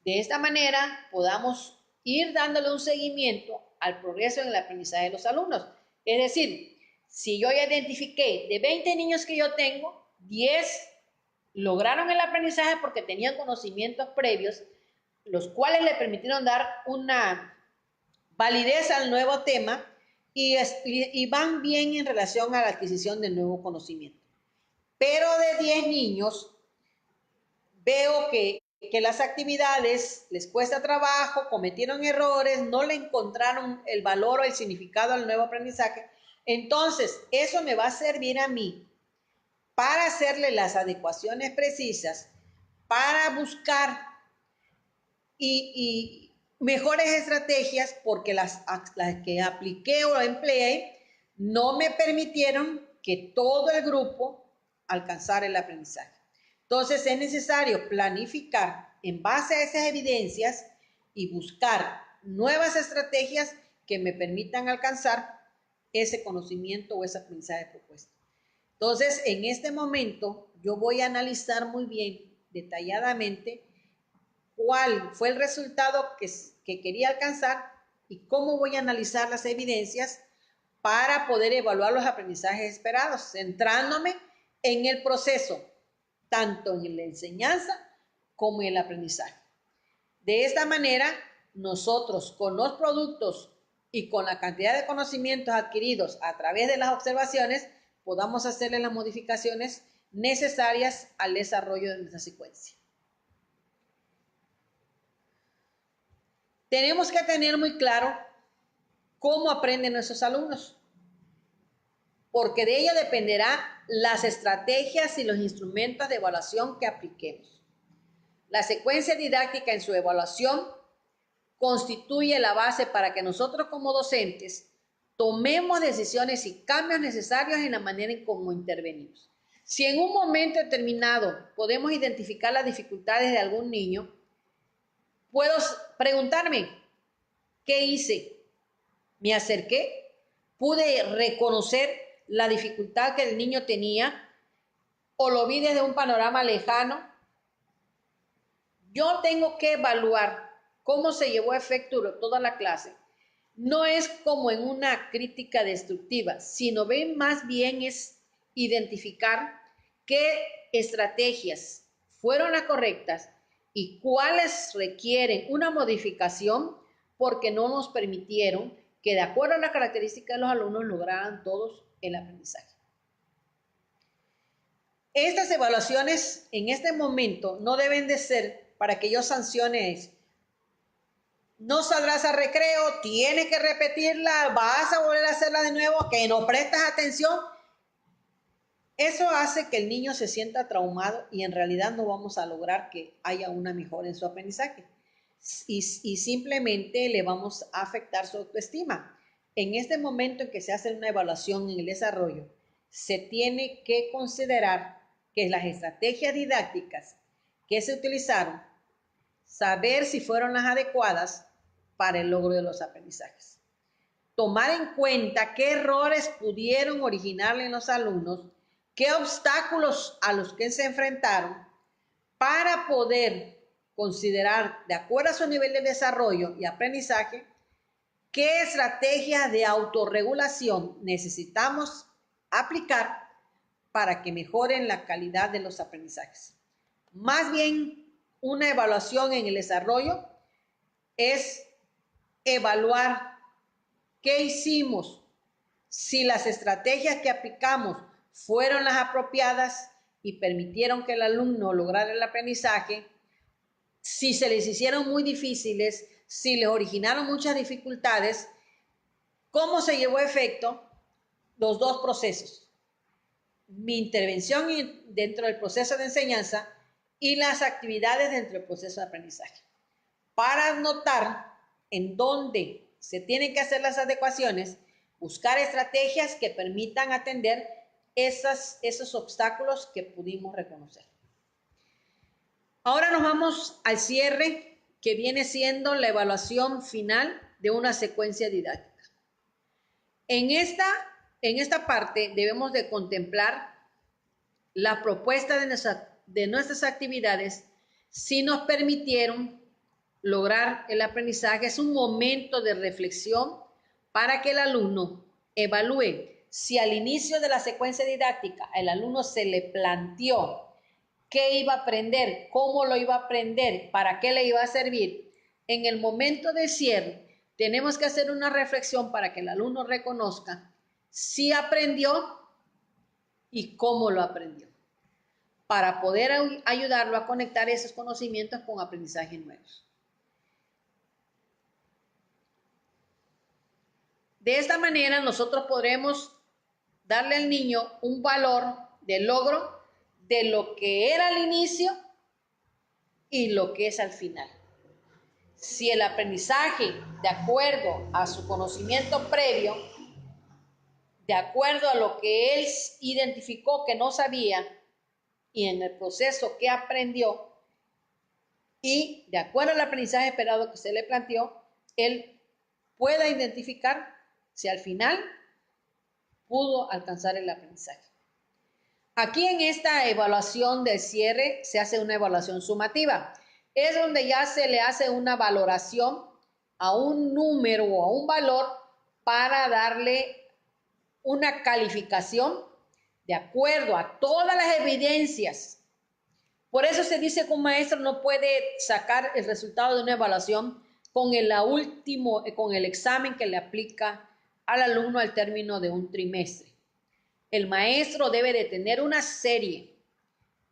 De esta manera podamos ir dándole un seguimiento al progreso en el aprendizaje de los alumnos. Es decir, si yo ya identifiqué de 20 niños que yo tengo, 10 lograron el aprendizaje porque tenían conocimientos previos, los cuales le permitieron dar una validez al nuevo tema y van bien en relación a la adquisición del nuevo conocimiento. Pero de 10 niños, veo que las actividades les cuesta trabajo, cometieron errores, no le encontraron el valor o el significado al nuevo aprendizaje. Entonces, eso me va a servir a mí para hacerle las adecuaciones precisas, para buscar y mejores estrategias, porque las que apliqué o empleé no me permitieron que todo el grupo alcanzara el aprendizaje. Entonces es necesario planificar en base a esas evidencias y buscar nuevas estrategias que me permitan alcanzar ese conocimiento o ese aprendizaje propuesto. Entonces, en este momento, yo voy a analizar muy bien, detalladamente, cuál fue el resultado que quería alcanzar y cómo voy a analizar las evidencias para poder evaluar los aprendizajes esperados, centrándome en el proceso, tanto en la enseñanza como en el aprendizaje. De esta manera, nosotros con los productos y con la cantidad de conocimientos adquiridos a través de las observaciones, podamos hacerle las modificaciones necesarias al desarrollo de nuestra secuencia. Tenemos que tener muy claro cómo aprenden nuestros alumnos, porque de ello dependerá las estrategias y los instrumentos de evaluación que apliquemos. La secuencia didáctica en su evaluación constituye la base para que nosotros como docentes tomemos decisiones y cambios necesarios en la manera en cómo intervenimos. Si en un momento determinado podemos identificar las dificultades de algún niño, puedo preguntarme, ¿qué hice? ¿Me acerqué? ¿Pude reconocer la dificultad que el niño tenía? ¿O lo vi desde un panorama lejano? Yo tengo que evaluar cómo se llevó a efecto toda la clase, no es como en una crítica destructiva, sino ven más bien es identificar qué estrategias fueron las correctas y cuáles requieren una modificación porque no nos permitieron que de acuerdo a las características de los alumnos lograran todos el aprendizaje. Estas evaluaciones en este momento no deben de ser para que yo sancione eso. No saldrás a recreo, tienes que repetirla, vas a volver a hacerla de nuevo, que no prestas atención. Eso hace que el niño se sienta traumado y en realidad no vamos a lograr que haya una mejora en su aprendizaje. Y simplemente le vamos a afectar su autoestima. En este momento en que se hace una evaluación en el desarrollo, se tiene que considerar que las estrategias didácticas que se utilizaron, saber si fueron las adecuadas para el logro de los aprendizajes. Tomar en cuenta qué errores pudieron originarle en los alumnos, qué obstáculos a los que se enfrentaron para poder considerar, de acuerdo a su nivel de desarrollo y aprendizaje, qué estrategias de autorregulación necesitamos aplicar para que mejoren la calidad de los aprendizajes. Más bien, una evaluación en el desarrollo es evaluar qué hicimos, si las estrategias que aplicamos fueron las apropiadas y permitieron que el alumno lograra el aprendizaje, si se les hicieron muy difíciles, si les originaron muchas dificultades, cómo se llevó a efecto los dos procesos. Mi intervención dentro del proceso de enseñanza y las actividades dentro del proceso de aprendizaje. Para notar en dónde se tienen que hacer las adecuaciones, buscar estrategias que permitan atender esos obstáculos que pudimos reconocer. Ahora nos vamos al cierre, que viene siendo la evaluación final de una secuencia didáctica. En esta parte debemos de contemplar la propuesta de nuestras actividades si nos permitieron lograr el aprendizaje. Es un momento de reflexión para que el alumno evalúe si al inicio de la secuencia didáctica el alumno se le planteó qué iba a aprender, cómo lo iba a aprender, para qué le iba a servir. En el momento de cierre tenemos que hacer una reflexión para que el alumno reconozca si aprendió y cómo lo aprendió, para poder ayudarlo a conectar esos conocimientos con aprendizajes nuevos. De esta manera nosotros podremos darle al niño un valor de logro de lo que era al inicio y lo que es al final. Si el aprendizaje, de acuerdo a su conocimiento previo, de acuerdo a lo que él identificó que no sabía y en el proceso que aprendió y de acuerdo al aprendizaje esperado que se le planteó, él pueda identificar si al final pudo alcanzar el aprendizaje. Aquí en esta evaluación de cierre se hace una evaluación sumativa. Es donde ya se le hace una valoración a un número o a un valor para darle una calificación de acuerdo a todas las evidencias. Por eso se dice que un maestro no puede sacar el resultado de una evaluación con el examen que le aplica al alumno al término de un trimestre. El maestro debe de tener una serie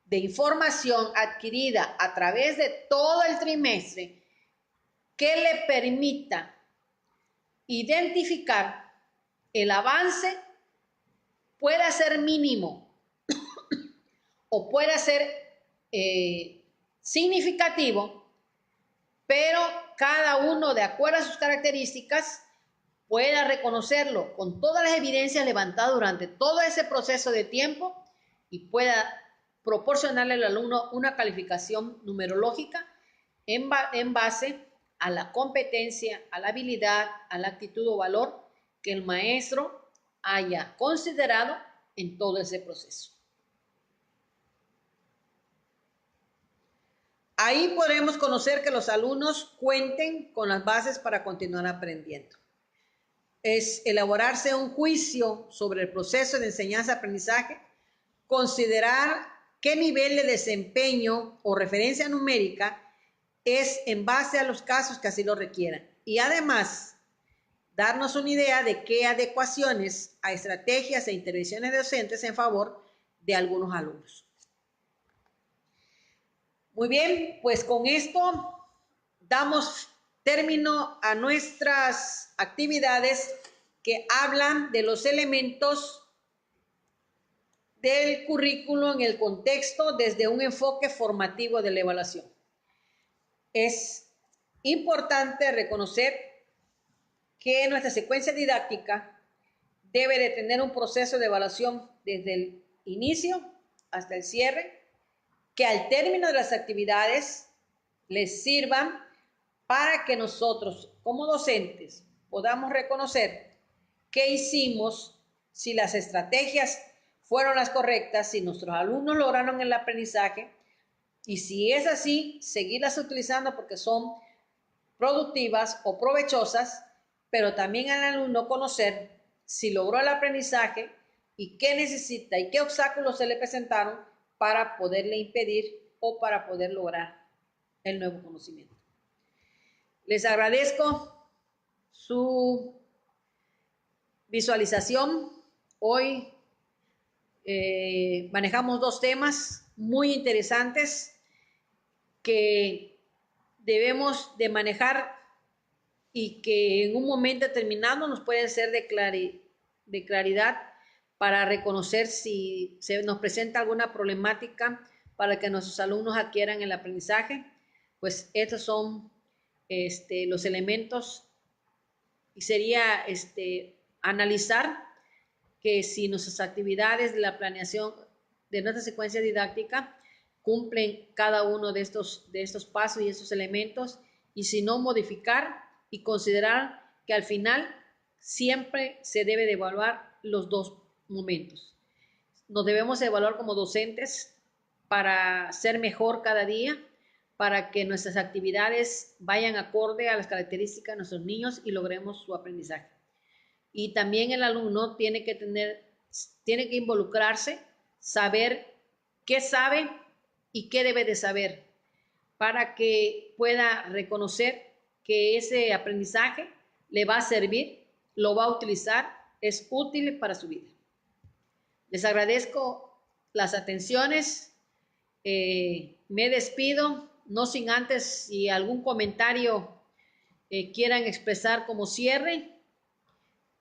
de información adquirida a través de todo el trimestre que le permita identificar el avance, pueda ser mínimo o pueda ser significativo, pero cada uno, de acuerdo a sus características, pueda reconocerlo con todas las evidencias levantadas durante todo ese proceso de tiempo y pueda proporcionarle al alumno una calificación numerológica en base a la competencia, a la habilidad, a la actitud o valor que el maestro haya considerado en todo ese proceso. Ahí podremos conocer que los alumnos cuenten con las bases para continuar aprendiendo. es elaborarse un juicio sobre el proceso de enseñanza-aprendizaje, considerar qué nivel de desempeño o referencia numérica es en base a los casos que así lo requieran. Y además, darnos una idea de qué adecuaciones a estrategias e intervenciones docentes en favor de algunos alumnos. Muy bien, pues con esto damos término a nuestras actividades que hablan de los elementos del currículo en el contexto desde un enfoque formativo de la evaluación. Es importante reconocer que nuestra secuencia didáctica debe de tener un proceso de evaluación desde el inicio hasta el cierre, que al término de las actividades les sirvan para que nosotros como docentes podamos reconocer qué hicimos, si las estrategias fueron las correctas, si nuestros alumnos lograron el aprendizaje, y si es así, seguirlas utilizando porque son productivas o provechosas, pero también al alumno conocer si logró el aprendizaje y qué necesita y qué obstáculos se le presentaron para poderle impedir o para poder lograr el nuevo conocimiento. Les agradezco su visualización. Hoy manejamos dos temas muy interesantes que debemos de manejar y que en un momento determinado nos pueden ser de claridad para reconocer si se nos presenta alguna problemática para que nuestros alumnos adquieran el aprendizaje. Pues estos son los elementos y sería analizar que si nuestras actividades de la planeación de nuestra secuencia didáctica cumplen cada uno de estos pasos y estos elementos, y si no, modificar y considerar que al final siempre se debe de evaluar los dos momentos. Nos debemos evaluar como docentes para ser mejor cada día, para que nuestras actividades vayan acorde a las características de nuestros niños y logremos su aprendizaje. Y también el alumno tiene que involucrarse, saber qué sabe y qué debe de saber para que pueda reconocer que ese aprendizaje le va a servir, lo va a utilizar, es útil para su vida. Les agradezco las atenciones, me despido, no sin antes si algún comentario quieran expresar como cierre,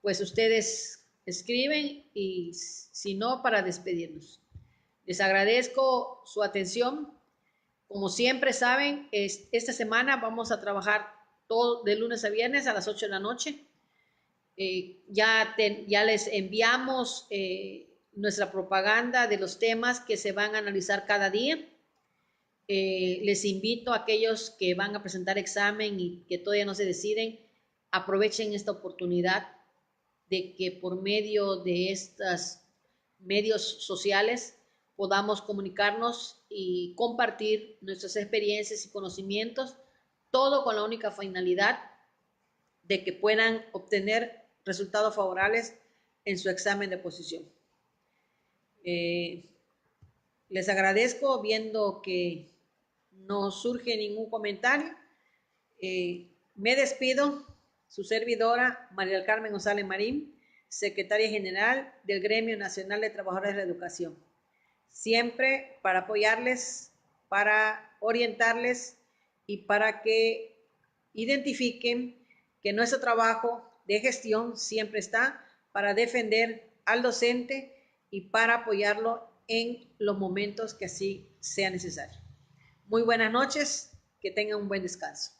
pues ustedes escriben, y si no, para despedirnos. Les agradezco su atención. Como siempre saben, esta semana vamos a trabajar todo de lunes a viernes a las 8 de la noche. Ya les enviamos nuestra propaganda de los temas que se van a analizar cada día. Les invito a aquellos que van a presentar examen y que todavía no se deciden, aprovechen esta oportunidad de que por medio de estos medios sociales podamos comunicarnos y compartir nuestras experiencias y conocimientos, todo con la única finalidad de que puedan obtener resultados favorables en su examen de posición. Les agradezco, viendo que no surge ningún comentario. Me despido, su servidora María del Carmen González Marín, secretaria general del Gremio Nacional de Trabajadores de la Educación. Siempre para apoyarles, para orientarles y para que identifiquen que nuestro trabajo de gestión siempre está para defender al docente y para apoyarlo en los momentos que así sea necesario. Muy buenas noches, que tengan un buen descanso.